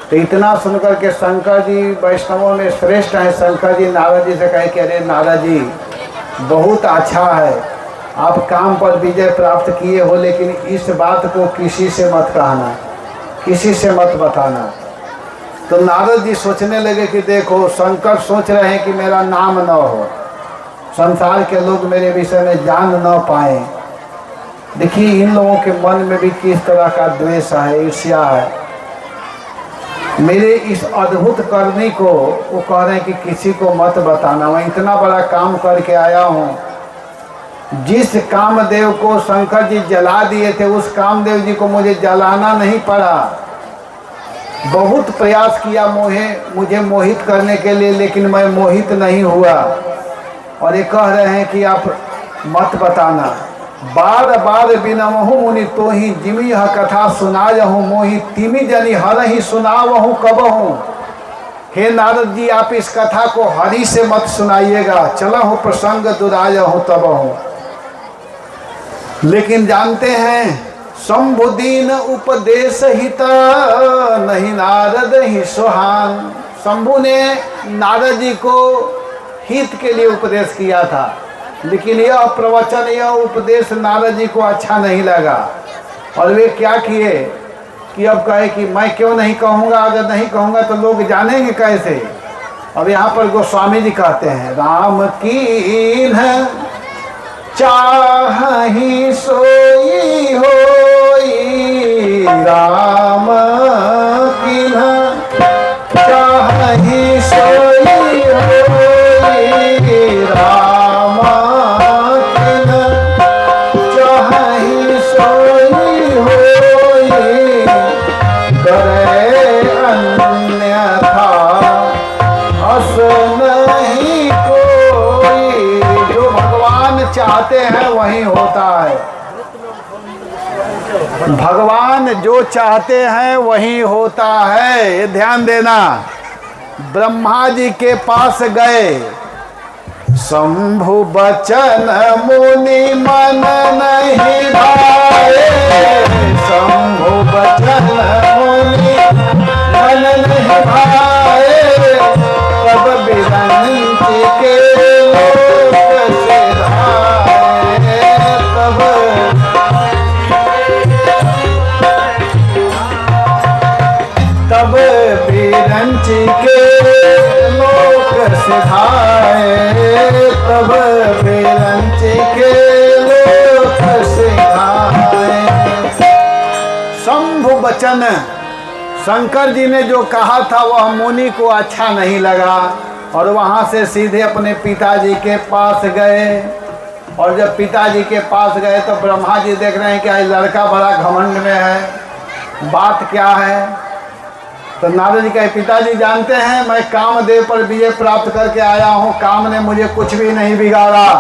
तो इतना सुनकर के शंकर जी वैष्णवों में श्रेष्ठ हैं। शंकर जी नारद जी से कहे कि अरे नारद जी, बहुत अच्छा है, आप काम पर विजय प्राप्त किए हो, लेकिन इस बात को किसी से मत कहना, किसी से मत बताना। तो नारद जी सोचने लगे कि देखो, शंकर सोच रहे हैं कि मेरा नाम न हो, संसार के लोग मेरे विषय में जान न पाए। देखिए इन लोगों के मन में भी किस तरह का द्वेष है, ईर्ष्या है। मेरे इस अद्भुत करने को वो कह रहे हैं कि किसी को मत बताना, मैं इतना बड़ा काम करके आया हूँ। जिस कामदेव को शंकर जी जला दिए थे उस कामदेव जी को मुझे जलाना नहीं पड़ा। बहुत प्रयास किया मुझे मोहित करने के लिए, लेकिन मैं मोहित नहीं हुआ। और ये कह रहे हैं कि आप मत बताना। बार बार बिनमहु मुनि तो ही जिमी यह कथा सुनायहु मोहि तिमी जनि हर ही सुनावहु कबहु। हे नारद जी, आप इस कथा को हरि से मत सुनाइएगा, चलहु प्रसंग दुरायहु तबहु। लेकिन जानते हैं शंभुदीन उपदेश हिता नहीं नारद ही सुहान। शंभु ने नारद जी को हित के लिए उपदेश किया था, लेकिन यह प्रवचन, यह उपदेश नारद जी को अच्छा नहीं लगा। और वे क्या किए कि अब कहे कि मैं क्यों नहीं कहूँगा, अगर नहीं कहूँगा तो लोग जानेंगे कैसे। अब यहाँ पर गोस्वामी जी कहते हैं, राम कीन्ह चाहि सोई होई, राम कीन्ह चाहि सोई होई, राम कीन्ह चाहि सोई होई, करे अन्यथा अस नहीं कोई। जो भगवान चाहते हैं वही होता है। भगवान जो चाहते हैं वही होता है, ये ध्यान देना। ब्रह्मा जी के पास गए, शंभु बचन मुनि मन नहीं भाए, शंभु बचन मुनि मन नहीं भाए, तब विरंची के लोक से धाए, तब विरंची के लोक से धाए, तब विरंची के लोक से धाए। शंभु बचन, शंकर जी ने जो कहा था वह मुनि को अच्छा नहीं लगा और वहाँ से सीधे अपने पिताजी के पास गए। और जब पिताजी के पास गए तो ब्रह्मा जी देख रहे हैं कि आज लड़का बड़ा घमंड में है, बात क्या है। तो नारद जी कहे, पिताजी जानते हैं मैं कामदेव पर विजय प्राप्त करके आया हूँ, काम ने मुझे कुछ भी नहीं बिगाड़ा।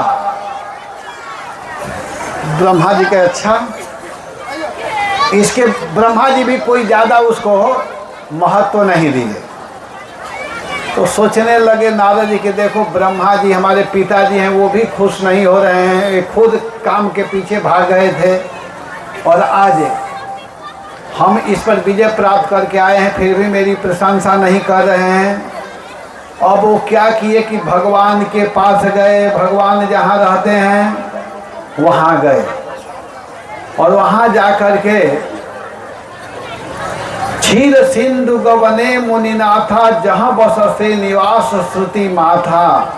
ब्रह्मा जी कहे, अच्छा। इसके ब्रह्मा जी भी कोई ज़्यादा उसको महत्व नहीं दिए। तो सोचने लगे नारद जी कि देखो ब्रह्मा जी हमारे पिताजी हैं, वो भी खुश नहीं हो रहे हैं, ये खुद काम के पीछे भाग गए थे और आज हम इस पर विजय प्राप्त करके आए हैं, फिर भी मेरी प्रशंसा नहीं कर रहे हैं। अब वो क्या किए कि भगवान के पास गए, भगवान जहाँ रहते हैं वहाँ गए और वहाँ जा कर के क्षीर सिंधु गवने मुनिनाथा, जहाँ बस से निवास श्रुति माथा,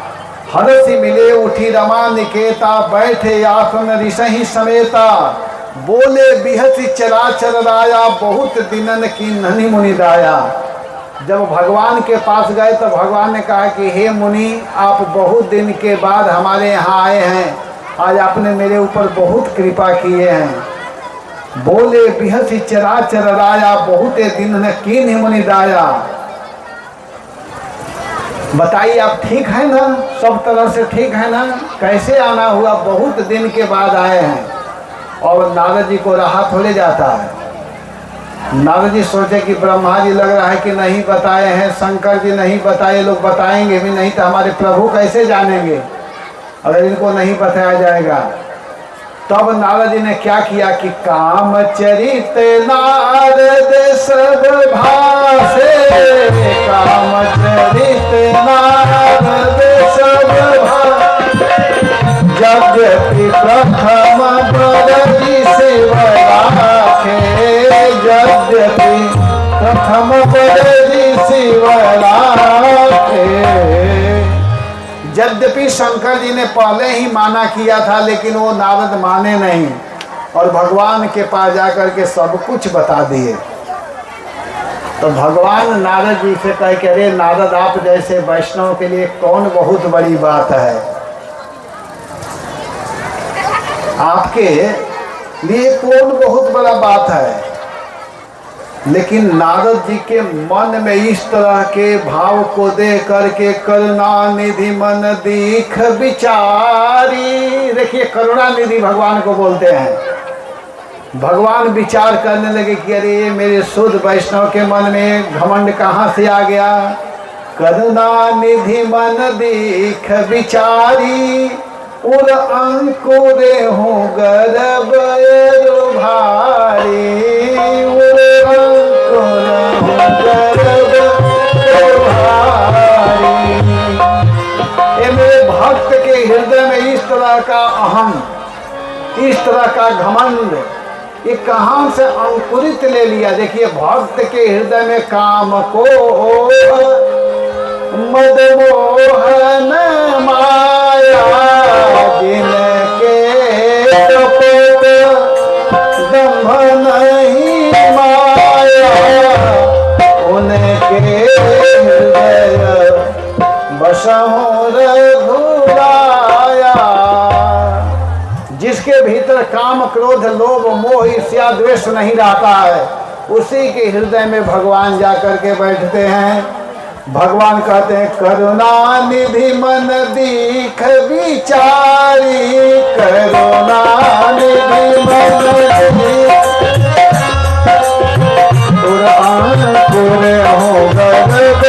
हरसि मिले उठी रमा निकेता, बैठे आसन ऋषि समेता, बोले बिहसी चराचर राया, बहुत दिनन की ननि मुनि दाया। जब भगवान के पास गए तो भगवान ने कहा कि हे मुनि, आप बहुत दिन के बाद हमारे यहाँ आए हैं, आज आपने मेरे ऊपर बहुत कृपा किए हैं। बोले बिहसी चराचर राया, बहुत दिन कीन्ह मुनि दाया। बताइए आप ठीक है ना, सब तरह से ठीक है ना, कैसे आना हुआ, बहुत दिन के बाद आए हैं। और नारद जी को राहत हो ले जाता है। नारद जी सोचे कि ब्रह्मा जी लग रहा है कि नहीं बताए हैं, शंकर जी नहीं बताए, लोग बताएंगे भी नहीं तो हमारे प्रभु कैसे जानेंगे अगर इनको नहीं बताया जाएगा। तब नारद जी ने क्या किया कि काम चरित नारद सब भाषे, काम चरित नारद सब भाषे, यद्यपि प्रथम बरदी सेवा राखे, यद्यपि प्रथम बरदी सेवा राखे। यद्यपि शंकर जी ने पहले ही माना किया था, लेकिन वो नारद माने नहीं और भगवान के पास जाकर के सब कुछ बता दिए। तो भगवान नारद जी से कह के अरे नारद, आप जैसे वैष्णव के लिए कौन बहुत बड़ी बात है, आपके लिए कौन बहुत बड़ा बात है। लेकिन नारद जी के मन में इस तरह के भाव को देख करके करुणा निधि मन दीख विचारी, देखिए करुणा निधि भगवान को बोलते हैं। भगवान विचार करने लगे कि अरे ये मेरे शुद्ध वैष्णव के मन में घमंड कहाँ से आ गया। करुणा निधि मन दीख विचारी उर अंकुर हूँ गर्भ भारी, उर अंकुर हूँ गर्भ भारी। ये मेरे भक्त के हृदय में इस तरह का अहम, इस तरह का घमंड, ये कहाँ से अंकुरित ले लिया। देखिए भक्त के हृदय में काम को मदमोहन माया, जिनके कपट दंभ नहीं माया, उनके हृदय बसहु रघुराया। जिसके भीतर काम क्रोध लोभ मोह ईर्ष्या द्वेष नहीं रहता है, उसी के हृदय में भगवान जा करके बैठते हैं। भगवान कहते हैं करुणा निधि मन दीख विचारी, करुणा निधि मन पुराण पुरे हो गर्भ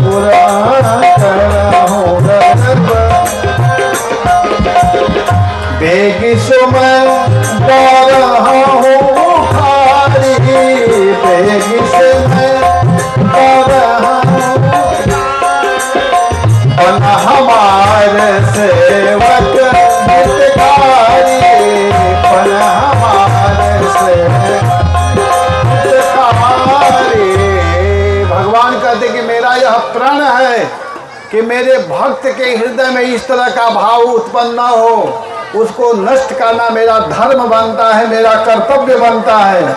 पुराण कर हो गर्भ बेगी सुमन बारहा हूँ खारी, बेगी सुमन बारहा पन हमार सेवक हितकारी, पन हमार सेवक हितकारी। भगवान कहते कि मेरा यह प्रण है कि मेरे भक्त के हृदय में इस तरह का भाव उत्पन्न न हो, उसको नष्ट करना मेरा धर्म बनता है, मेरा कर्तव्य बनता है।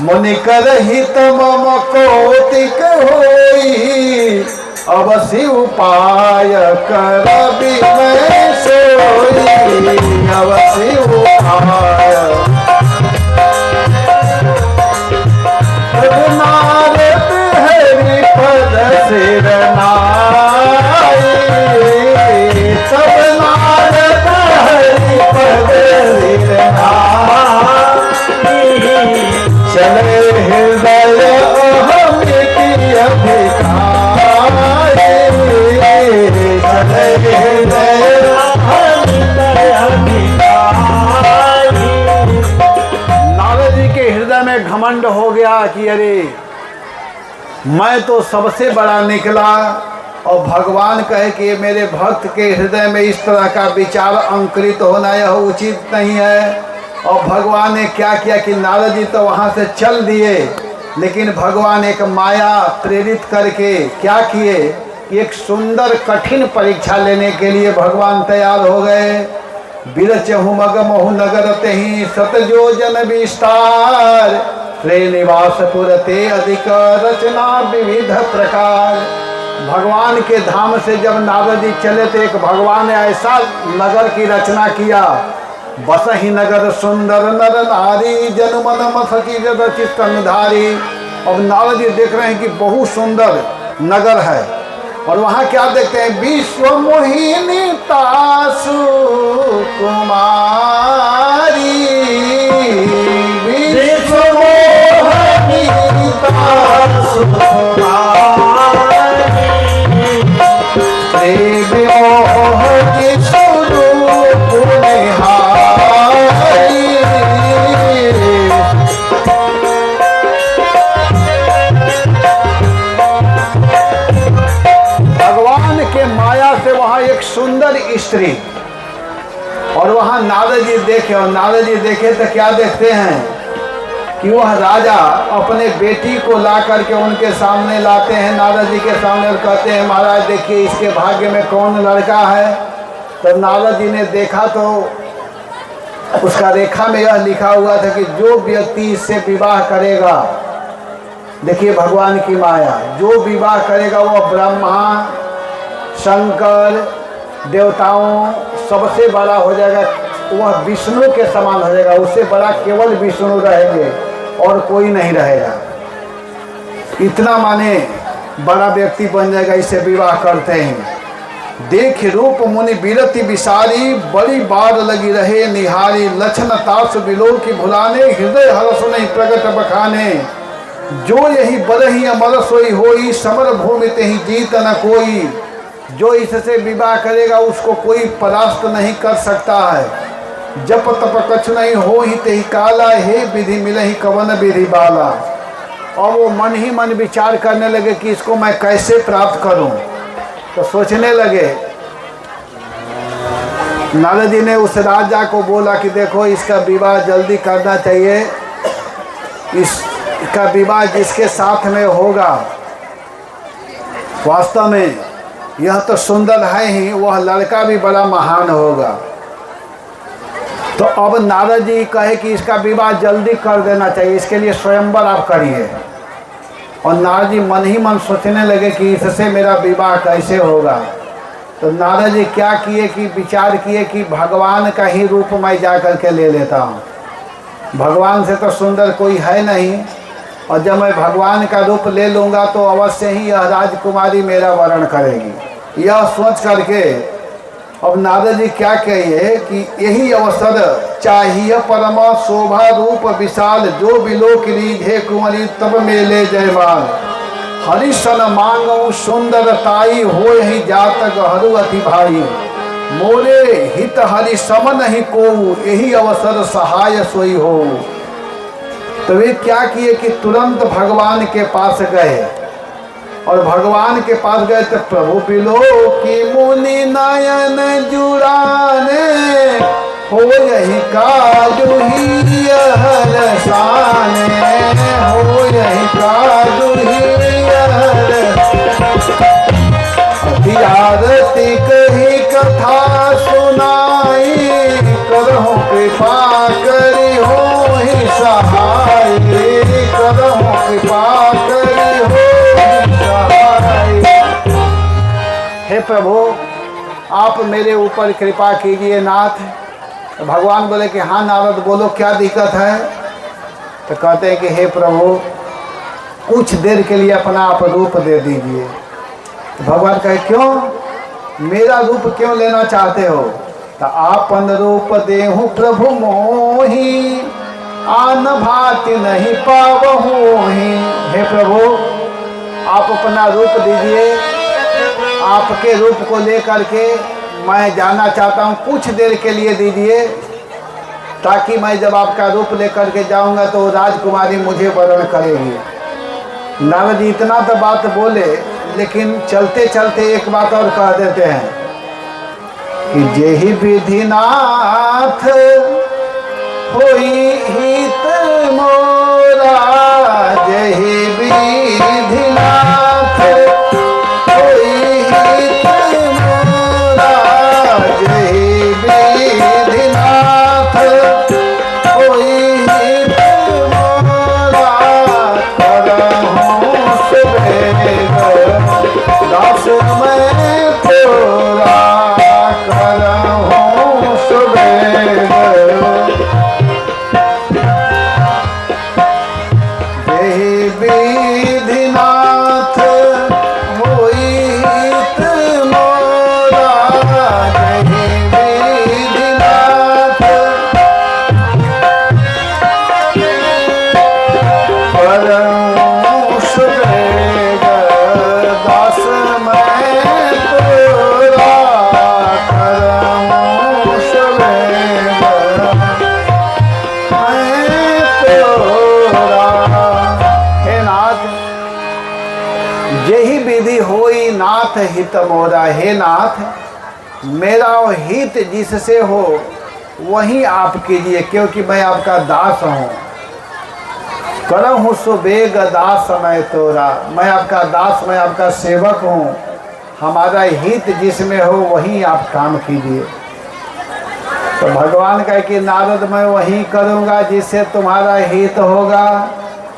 मुनि कर हित मम कौतिक होई, अवश्य उपाय कर मैं सोई, अवश्य उपाय। नारद हरि पद सिर नाई, तब नारद हरि पद सिर नाई, चले हृदय अहमिति अधिकारी, चले हृदय अहमिति अधिकारी। नारद जी के हृदय में घमंड हो गया कि अरे मैं तो सबसे बड़ा निकला, और भगवान कहे कि मेरे भक्त के हृदय में इस तरह का विचार अंकुरित होना यह उचित नहीं है। और भगवान ने क्या किया कि नारद जी तो वहाँ से चल दिए, लेकिन भगवान एक माया प्रेरित करके क्या किए, एक सुंदर कठिन परीक्षा लेने के लिए भगवान तैयार हो गए। बिरचहु मगमहु नगर तेहि सतयोजन विस्तार, श्रीनिवास पुरते अधिक रचना विविध प्रकार। भगवान के धाम से जब नारद जी चले तो एक भगवान ने ऐसा नगर की रचना किया, बसहि नगर सुंदर नर नारी, जन मन मथकी रचित धारी। अब नारद जी देख रहे हैं कि बहुत सुंदर नगर है, और वहाँ क्या देखते हैं, विश्व मोहिनी तासु कुमारी, विश्व मोहिनी तासु कुमारी, प्रेम मोह के स्वरूप निहारी। भगवान के माया से वहाँ एक सुंदर स्त्री, और वहाँ नारद जी देखे, और नारद जी देखे तो क्या देखते हैं कि वह राजा अपने बेटी को ला करके उनके सामने लाते हैं, नारद जी के सामने, और कहते हैं महाराज देखिए इसके भाग्य में कौन लड़का है। तो नारद जी ने देखा तो उसका रेखा में यह लिखा हुआ था कि जो व्यक्ति इससे विवाह करेगा, देखिए भगवान की माया, जो विवाह करेगा वह ब्रह्मा शंकर देवताओं सबसे बड़ा हो जाएगा, वह विष्णु के समान हो जाएगा। उससे बड़ा केवल विष्णु रहेंगे और कोई नहीं रहेगा। इतना माने बड़ा व्यक्ति बन जाएगा इससे विवाह करते हैं। देख रूप मुनि बिरति विसारी, बड़ी बार लगी रहे निहारी। लक्षण तास बिलोर की भुलाने, हृदय हरस नहीं प्रगट बखाने। जो यही बरही अमर सोई होई, समर भूमि ते ही जीत न कोई। जो इससे विवाह करेगा उसको कोई परास्त नहीं कर सकता है। जप तप कछु नहीं हो ही ते ही काला, हे विधि मिले ही कवन विधि बाला। और वो मन ही मन विचार करने लगे कि इसको मैं कैसे प्राप्त करूं। तो सोचने लगे, नारद जी ने उस राजा को बोला कि देखो इसका विवाह जल्दी करना चाहिए। इसका विवाह जिसके साथ में होगा, वास्तव में यह तो सुंदर है ही, वह लड़का भी बड़ा महान होगा। तो अब नारद जी कहे कि इसका विवाह जल्दी कर देना चाहिए, इसके लिए स्वयंवर आप करिए। और नारद जी मन ही मन सोचने लगे कि इससे मेरा विवाह कैसे होगा। तो नारद जी क्या किए कि विचार किए कि भगवान का ही रूप मैं जा कर के ले लेता हूँ। भगवान से तो सुंदर कोई है नहीं, और जब मैं भगवान का रूप ले लूँगा तो अवश्य ही यह राजकुमारी मेरा वरण करेगी। यह सोच करके अब नारद जी क्या कहिए कि यही अवसर चाहिए परम शोभा रूप विशाल। जो बिलोक रीझे कुंवरी तब मेले जयमाल। हरिशन मांगऊ सुंदर ताई, हो ही जात गहरू अति भाई। मोरे हित हरि सम नहीं को, यही अवसर सहाय सोई हो। तो वे क्या किए कि तुरंत भगवान के पास गए, और भगवान के पास गए तो प्रभु बिलो की मुनि नयन जुड़ाने। हो यही काजू ही हरसाने, हो यही काजू ही आरती कही कथा सुनाई। करहु कृपा करी हो ही सहाय, करहु कृपा करी हो। हे प्रभु आप मेरे ऊपर कृपा कीजिए नाथ। भगवान बोले कि हाँ नारद बोलो क्या दिक्कत है। तो कहते हैं कि हे प्रभु कुछ देर के लिए अपना आप रूप दे दीजिए। तो भगवान कहे क्यों, मेरा रूप क्यों लेना चाहते हो। तो आपन रूप देहु प्रभु मोही, आन भाति नहीं पावहु ही। हे प्रभु आप अपना रूप दीजिए, आपके रूप को लेकर के मैं जाना चाहता हूँ। कुछ देर के लिए दीजिए, ताकि मैं जब आपका रूप लेकर के जाऊंगा तो राजकुमारी मुझे वरण करेगी। नारद जी इतना तो बात बोले, लेकिन चलते चलते एक बात और कह देते हैं कि जेहि विधिनाथ होई हित मोरा। जेहि विधिनाथ होई हित मोरा। जेहि विधिनाथ होई हित मोरा। करहु सुबेग दास मैं तोरा। करहु सुबेग जेहि विधिनाथ होई हित मोरा। जेहि विधिनाथ करहु सुबेग दास मैं तोरा। करहु सुबेग मैं तोरा। हे नाथ यही विधि होई नाथ हित मोरा। हे नाथ मेरा हित जिससे हो वही आप कीजिए, क्योंकि मैं आपका दास हूँ। करहु सुबेग दास मैं तोरा। मैं आपका दास, मैं आपका सेवक हूँ। हमारा हित जिसमें हो वही आप काम कीजिए। तो भगवान कहे कि नारद मैं वही करूँगा जिससे तुम्हारा हित होगा।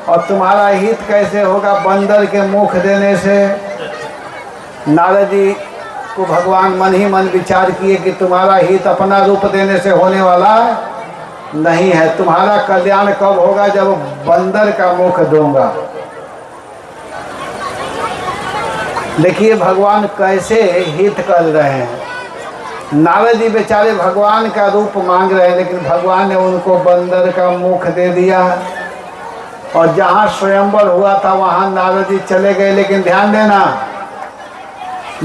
और तुम्हारा हित कैसे होगा? बंदर के मुख देने से। नारद जी को भगवान मन ही मन विचार किए कि तुम्हारा हित अपना रूप देने से होने वाला नहीं है। तुम्हारा कल्याण कब होगा? जब बंदर का मुख दूंगा। देखिए भगवान कैसे हित कर रहे हैं। नारद जी बेचारे भगवान का रूप मांग रहे हैं, लेकिन भगवान ने उनको बंदर का मुख दे दिया। और जहाँ स्वयंवर हुआ था वहाँ नारद जी चले गए। लेकिन ध्यान देना,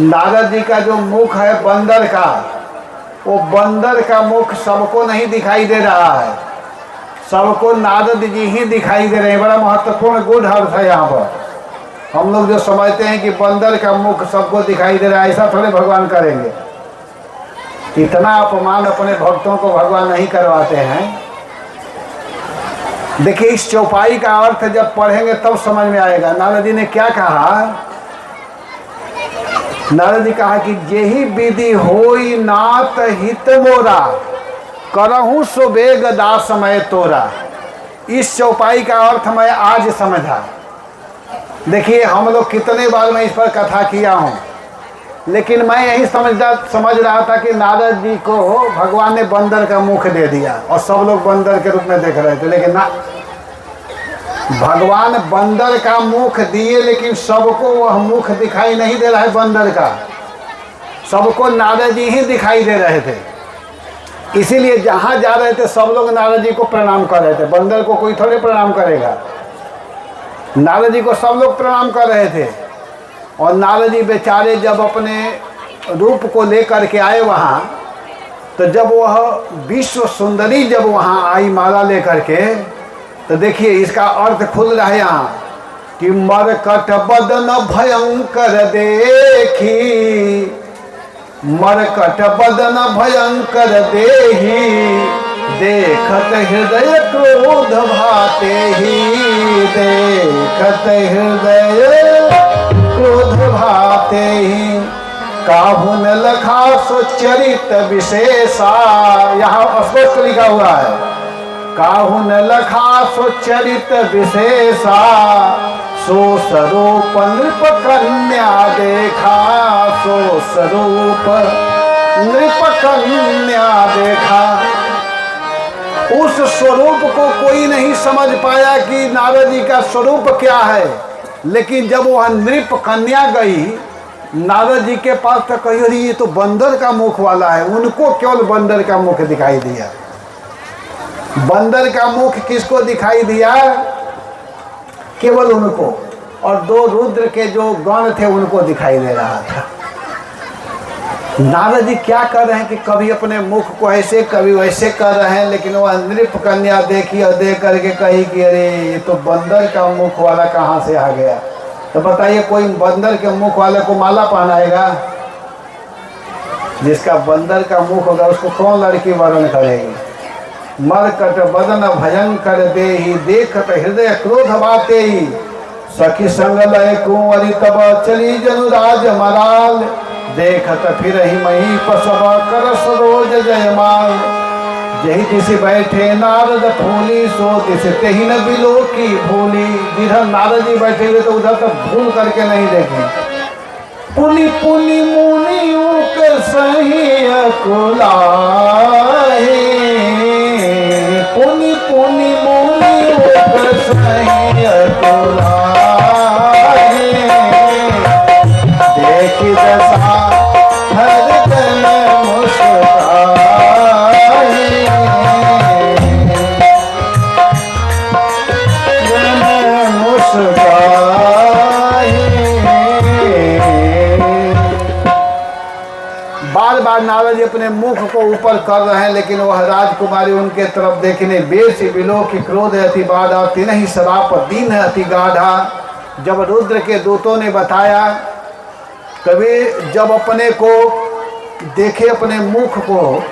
नारद जी का जो मुख है बंदर का, वो बंदर का मुख सबको नहीं दिखाई दे रहा है, सबको नारद जी ही दिखाई दे रहे हैं। बड़ा महत्वपूर्ण गुण अर्थ है यहाँ पर। हम लोग जो समझते हैं कि बंदर का मुख सबको दिखाई दे रहा है, ऐसा थोड़े भगवान करेंगे। इतना अपमान अपने भक्तों को भगवान नहीं करवाते हैं। देखिए इस चौपाई का अर्थ जब पढ़ेंगे तब समझ में आएगा। नारद जी ने क्या कहा? नारद जी कहा कि जेहि विधि होई नाथ हित मोरा, करहूँ सो बेग दास मैं तोरा। इस चौपाई का अर्थ मैं आज समझा। देखिए हम लोग कितने बार मैं इस पर कथा किया हूँ, लेकिन मैं यही समझ रहा था कि नारद जी को भगवान ने बंदर का मुख दे दिया और सब लोग बंदर के रूप में देख रहे थे। लेकिन ना, भगवान बंदर का मुख दिए, लेकिन सबको वह मुख दिखाई नहीं दे रहा है बंदर का। सबको नारद जी ही दिखाई दे रहे थे। इसीलिए जहाँ जा रहे थे सब लोग नारद जी को प्रणाम कर रहे थे। बंदर को कोई थोड़े प्रणाम करेगा, नारद जी को सब लोग प्रणाम कर रहे थे। और नारद जी बेचारे जब अपने रूप को लेकर के आए वहाँ, तो जब वह विश्व सुंदरी जब वहाँ आई माला लेकर के, तो देखिए इसका अर्थ खुल रहा है यहाँ कि मरकट बदन भयंकर देखी, मरकट बदन भयंकर देही, देखत हृदय क्रोध भाते ही, देखत हृदय क्रोध भाते ही, काहुन लखा सो चरित विशेषा। यहाँ स्पष्ट लिखा हुआ है, काहुन लखा सो चरित विशेषा, सो स्वरूप नृप कन्या देखा, सो स्वरूप नृप कन्या देखा। उस स्वरूप को कोई नहीं समझ पाया कि नारद जी का स्वरूप क्या है। लेकिन जब वह नृप कन्या गई नारद जी के पास, तो कही अरे ये तो बंदर का मुख वाला है। उनको केवल बंदर का मुख दिखाई दिया। बंदर का मुख किसको दिखाई दिया? केवल उनको। और दो रुद्र के जो गण थे उनको दिखाई दे रहा था। नारद जी क्या कर रहे हैं कि कभी अपने मुख को ऐसे कभी वैसे कर रहे हैं। लेकिन वह नृप कन्या देखी और देख करके कही कि अरे ये तो बंदर का मुख वाला कहाँ से आ गया। तो बताइए कोई बंदर के मुख वाले को माला पहनाएगा? जिसका बंदर का मुख होगा उसको कौन लड़की वरण करेगी? मरकट बदन भयंकर देही, देखत हृदय क्रोध बाते ही, सखी संग लय कुंवरी तब चली जनुराज मराल, देखत फिर ही मही पसब कर सरोज जयमाल, जही तिस बैठे नारद फूली, सो तिस तेहि न बिलो की भूली। जिधर नारद जी बैठे हुए तो उधर तक भूल करके नहीं देखे। पुनि पुनि मुनि उकर सही अकुलाहे, पुनि पुनि मुनि उकर सही अकुलाहे, देखी दशा हर तन मुस्काए, जन मुस्काए। बार बार नारद जी अपने मुख को ऊपर कर रहे हैं, लेकिन वह राजकुमारी उनके तरफ देखने बेश बिलो की क्रोध अति बाधा, तिन्हि सराप दीन अति गाढ़ा। जब रुद्र के दूतों ने बताया, कभी जब अपने को देखे अपने मुख को,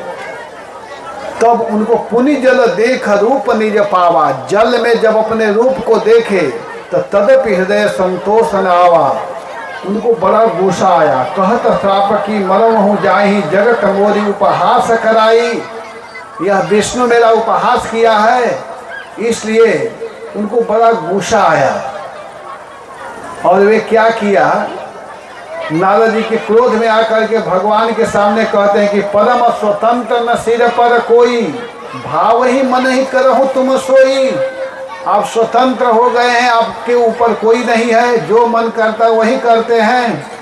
तब उनको पुनि जल देख रूप निज पावा। जल में जब अपने रूप को देखे तो तदपि हृदय संतोष न आवा। उनको बड़ा गुस्सा आया। कहत श्राप की मरम हूँ जाही, जगत मोरी उपहास कराई। यह विष्णु मेरा उपहास किया है, इसलिए उनको बड़ा गुस्सा आया। और वे क्या किया, नारद जी के क्रोध में आकर के भगवान के सामने कहते हैं कि परम स्वतंत्र न सिर पर कोई, भाव ही मन ही करहु तुम सोई। आप स्वतंत्र हो गए हैं, आपके ऊपर कोई नहीं है, जो मन करता है वही करते हैं।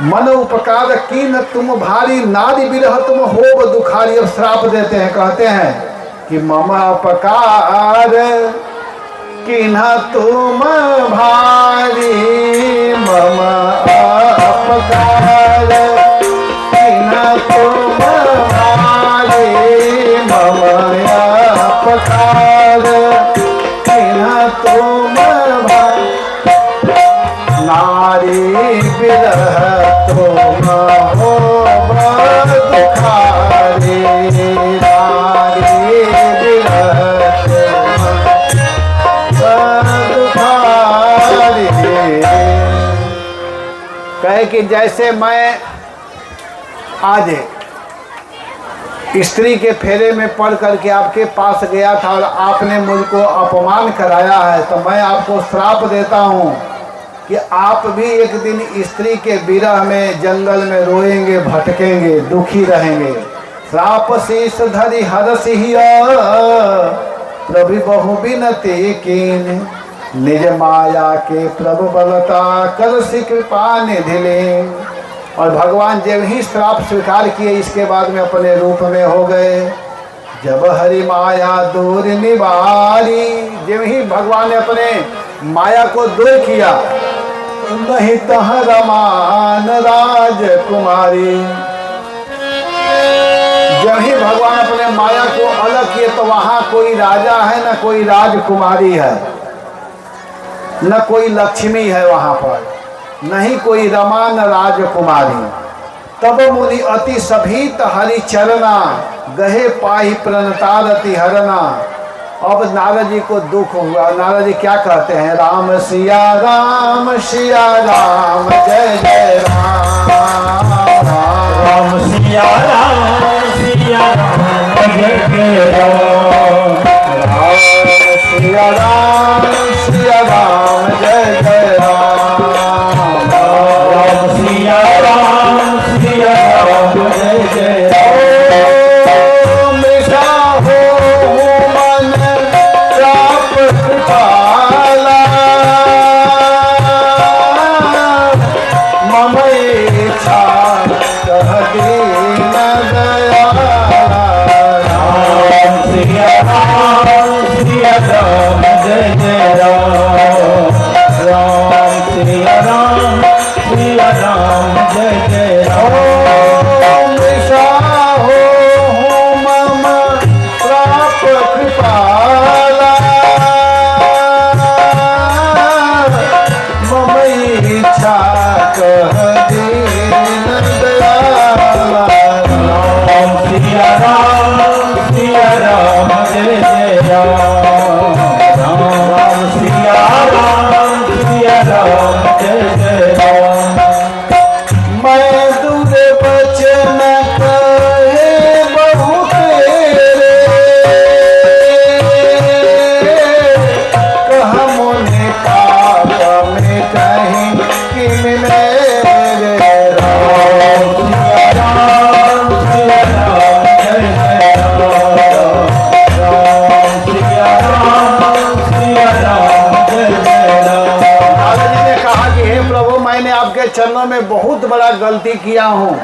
मन उपकार की न तुम भारी, नारी विरह तुम होब दुखारी। और श्राप देते हैं, कहते हैं कि मम अपकार कि न तुम भारी, मम अपकार कि न तुम भारी, मम अपकार कि न तुम भारी। नारी विरह तुम होब दुखारी, नारी विरह कहे कि जैसे मैं आज स्त्री के फेरे में पड़ करके आपके पास गया था और आपने मुझको अपमान कराया है, तो मैं आपको श्राप देता हूँ कि आप भी एक दिन स्त्री के विरह में जंगल में रोएंगे, भटकेंगे, दुखी रहेंगे। श्राप शीश धरि हरसिहिया प्रभु बहु बिनती कीन, निज माया के प्रभु बलता कर सी कृपा निधिले। और भगवान जब ही श्राप स्वीकार किए, इसके बाद में अपने रूप में हो गए। जब हरि माया दूर निवारी, जब ही भगवान ने अपने माया को दूर किया, नहीं तह रमान राजकुमारी। जब ही भगवान अपने माया को अलग किए, तो वहाँ कोई राजा है, न कोई राजकुमारी है, न कोई लक्ष्मी है वहाँ पर, नहीं कोई रमा न राजकुमारी। तब मुनि अति सभीत हरि चरना, गहे पाही प्रणतारति हरना। अब नारद जी को दुख हुआ। नारद जी क्या कहते हैं, राम सिया राम सिया राम जय जय राम, राम सिया राम सिया राम जय जय राम, राम सिया राम सिया राम जय जय राम, राम सिया राम सिया राम जय जय राम। मृषा हो मन प्राप कृपाला, मम इच्छा कह दीन दयाला। राम सिया राम जय जय राम, राम सिया राम जय जय राम। मृषा हो मम प्राप कृपाला, मम इच्छा कह दीन दयाला। राम सिया राम जय जय राम, राम सिया राम जय जय राम। मैं दूध बचन कहे बहु तेरे, कह मुनि पाप में कहीं किन मेरे। राम सिया राम जय जय राम, राम सिया राम जय जय राम। नारद जी ने कहा कि हे प्रभु, मैंने आपके चरणों में बहुत बड़ा गलती किया हूँ,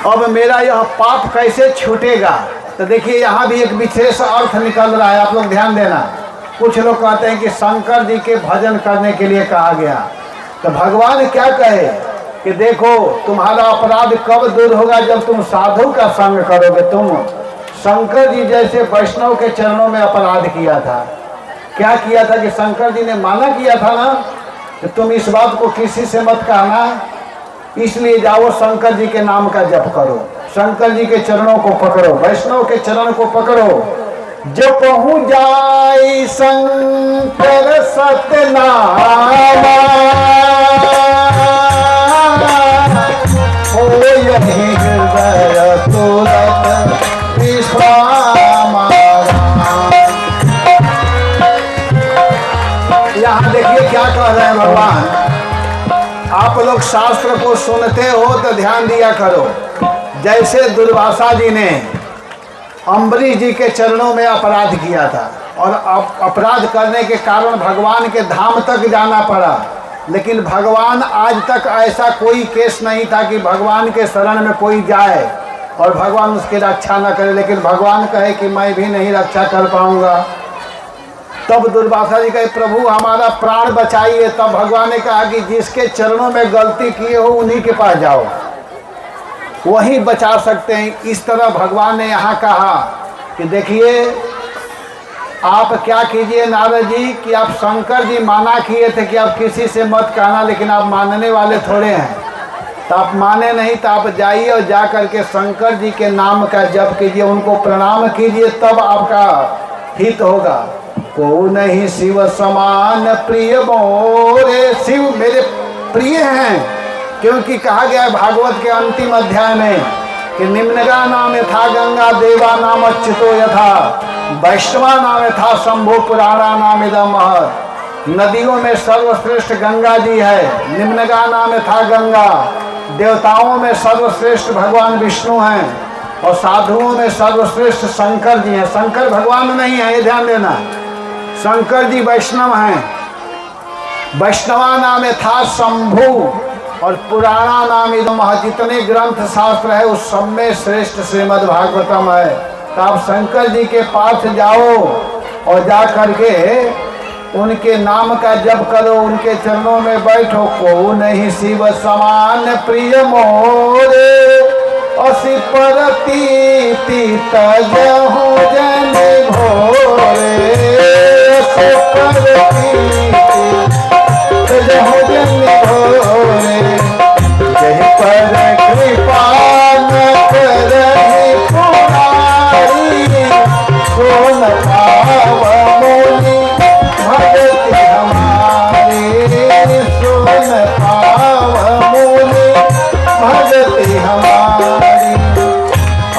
अब मेरा यह पाप कैसे छूटेगा। तो देखिए यहाँ भी एक विशेष अर्थ निकल रहा है, आप लोग ध्यान देना। कुछ लोग कहते हैं कि शंकर जी के भजन करने के लिए कहा गया, तो भगवान क्या कहे कि देखो तुम्हारा अपराध कब दूर होगा, जब तुम साधु का संग करोगे। तुम शंकर जी जैसे वैष्णव के चरणों में अपराध किया था। क्या किया था कि शंकर जी ने माना किया था ना कि तुम इस बात को किसी से मत कहना, इसलिए जाओ शंकर जी के नाम का जप करो, शंकर जी के चरणों को पकड़ो, वैष्णव के चरण को पकड़ो। जब पहुँच जाए शंकर सतनामा, हो यही हृदय तुरत भगवान, आप लोग शास्त्र को सुनते हो तो ध्यान दिया करो। जैसे दुर्वासा जी ने अम्बरीश जी के चरणों में अपराध किया था और अपराध करने के कारण भगवान के धाम तक जाना पड़ा, लेकिन भगवान आज तक ऐसा कोई केस नहीं था कि भगवान के शरण में कोई जाए और भगवान उसकी रक्षा न करे, लेकिन भगवान कहे कि मैं भी नहीं रक्षा कर पाऊंगा। तब दुर्वासा जी कहे प्रभु हमारा प्राण बचाइए। तब भगवान ने कहा कि जिसके चरणों में गलती किए हो उन्हीं के पास जाओ, वही बचा सकते हैं। इस तरह भगवान ने यहाँ कहा कि देखिए आप क्या कीजिए नारद जी कि आप शंकर जी माना किए थे कि आप किसी से मत कहना, लेकिन आप मानने वाले थोड़े हैं, तो आप माने नहीं तो आप जाइए और जा करके शंकर जी के नाम का जप कीजिए, उनको प्रणाम कीजिए, तब आपका हित होगा। को नहीं शिव समान प्रिय मोरे, शिव मेरे प्रिय हैं, क्योंकि कहा गया है भागवत के अंतिम अध्याय में कि निम्नगा नाम यथा गंगा देवा नाम अच्युतो यथा वैष्णवा नाम यथा शंभु पुराणा नाम इदम महत्। नदियों में सर्वश्रेष्ठ गंगा जी है, निम्नगा नाम यथा गंगा। देवताओं में सर्वश्रेष्ठ भगवान विष्णु हैं और साधुओं में सर्वश्रेष्ठ शंकर जी हैं। शंकर भगवान नहीं है, ये ध्यान देना, शंकर जी वैष्णव हैं। वैष्णवा नाम यथा शंभु और पुराणा नाम इदम। जितने ग्रंथ शास्त्र है उस सब में श्रेष्ठ श्रीमद् भागवतम है। तो आप शंकर जी के पास जाओ और जा करके उनके नाम का जप करो, उनके चरणों में बैठो। को नहीं शिव समान प्रिय मोरे असी परती तजहु जन भोरे। असी परती तजहु जन भोरे, जय पर कृपा न करहि पुरारी। सोन पाव मोली भगति हमारी, सोन पाव मोली भगति हमारी।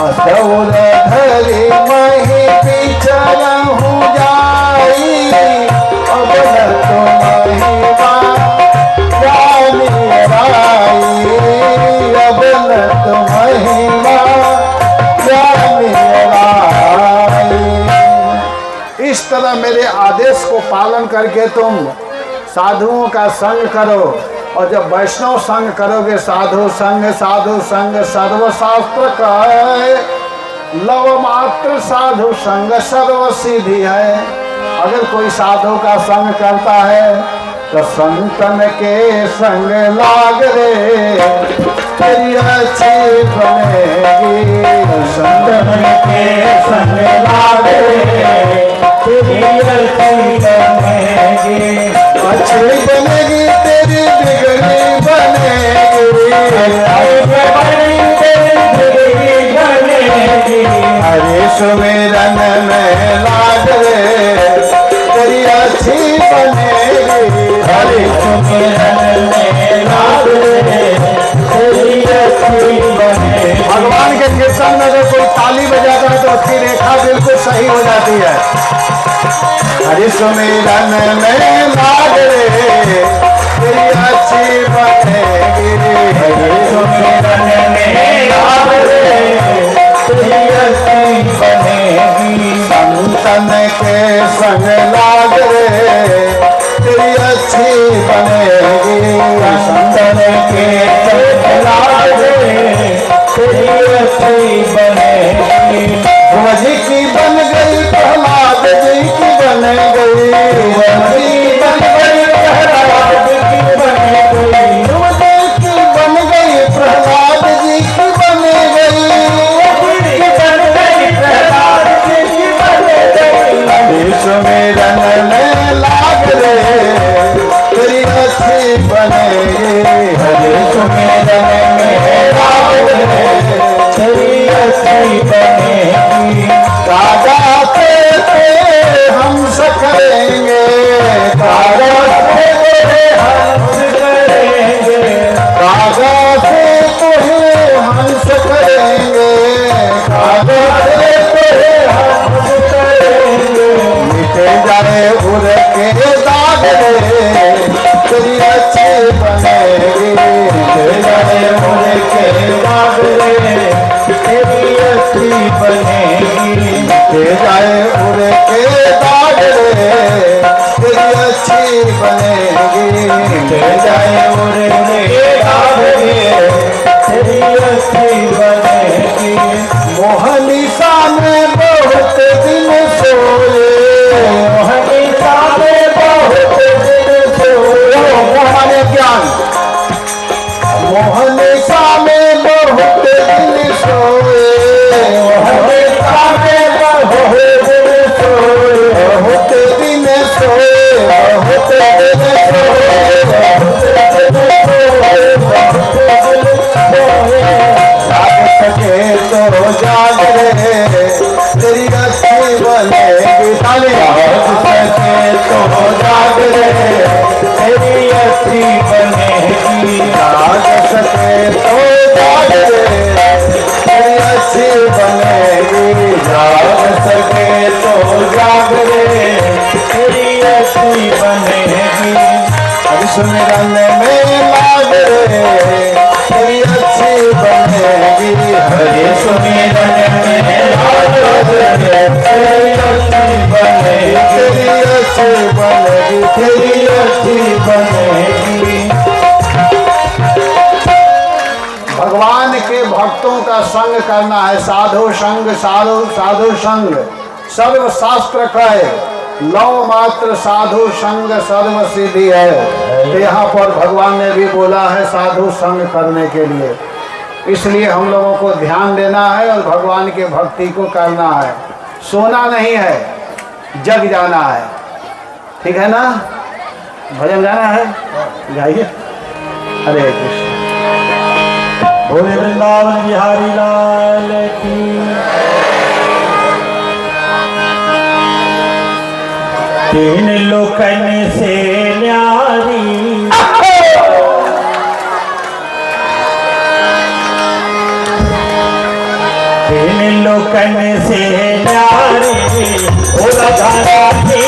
असौर धरि मही पिछलहु जाई, अब न तुम्हिबा जानी राई। अब न तुम्हिबा जानी राई। इस तरह मेरे आदेश को पालन करके तुम साधुओं का संग करो, और जब वैष्णव संग करोगे, साधु संग सर्वशास्त्र कहे, लव मात्र साधु संग सर्व सिद्धि है। अगर कोई साधु का संग करता है तो संतन के संग लाग रे, तेरी अच्छी बनेगी। संतन के संग लाग रे, तेरी अच्छी बनेगी। अच्छी बनेगी तेरी बिगड़ी बनेगी, हरे सुमिरन में लाग रे, तेरी अच्छी बनेगी। हरे सुमिरन में लाग रे, तेरी अच्छी बनेगी। भगवान के कीर्तन में अगर कोई ताली बजाता है तो उसकी रेखा बिल्कुल सही हो जाती है। हरे सुमिरन में लाग रे, तेरी अच्छी बनेगी। हरे सुमिरन में लाग रे, तेरी अच्छी बनेगी। संतन के संग लाग रे, तेरी अच्छी बनेगी। संतन के संग लाग रे, तेरी अच्छी बनेगी। ध्रुव जी की बन गई, प्रहलाद जी की बन गई। ध्रुव जी बन गई, प्रहलाद की बन गई। ध्रुव जी की बन गई, प्रहलाद जी की बन गई। प्रहलाद जी की बन गई। सुमिरन में लाग रे, तेरी अच्छी बनेगी। हरे सुमिरन में लाग रे, तेरी अच्छी बनेगी। बनेगी। के जाए उरे के दाग रे तेरी अच्छी बनेगी। के जाए उरे के दाग रे तेरी अच्छी बनेगी। मोहनिशा में बहुत दिन सोए, मोहनिशा में बहुत दिन सोए। मोहन ज्ञान, मोहनिशा में बहुत दिन सोए, मोहनिशा में बहुत दिन सोए। बहुत दिन सोए, बहुत दिन सोए। जाग सके तो जाग रे तेरी अच्छी बनेगी। ताली। जाग सके तो जाग रे तेरी अच्छी बनेगी। जाग सके तो जाग रे तेरी अच्छी बनेगी। जाग सके तो जाग रे तेरी अच्छी बनेगी। हरि सुमिरन में लाग रे तेरी अच्छी बनेगी। हरि सुमिरन में लाग रे तेरी अच्छी बनेगी। तेरी अच्छी बनेगी, तेरी अच्छी बनेगी। भगवान के भक्तों का संग करना है। साधु संग, साधु संग सर्व शास्त्र कहे, लौ मात्र साधु संग सर्व सिद्धि है। तो यहाँ पर भगवान ने भी बोला है साधु संग करने के लिए। इसलिए हम लोगों को ध्यान देना है और भगवान के भक्ति को करना है। सोना नहीं है, जग जाना है। ठीक है ना? भजन गाना है, गाइए। हरे कृष्ण। बोले वृंदावन बिहारी लाल की। तीन लोकन से न्यारी तीन लोकन से न्यारी ओ राधा रानी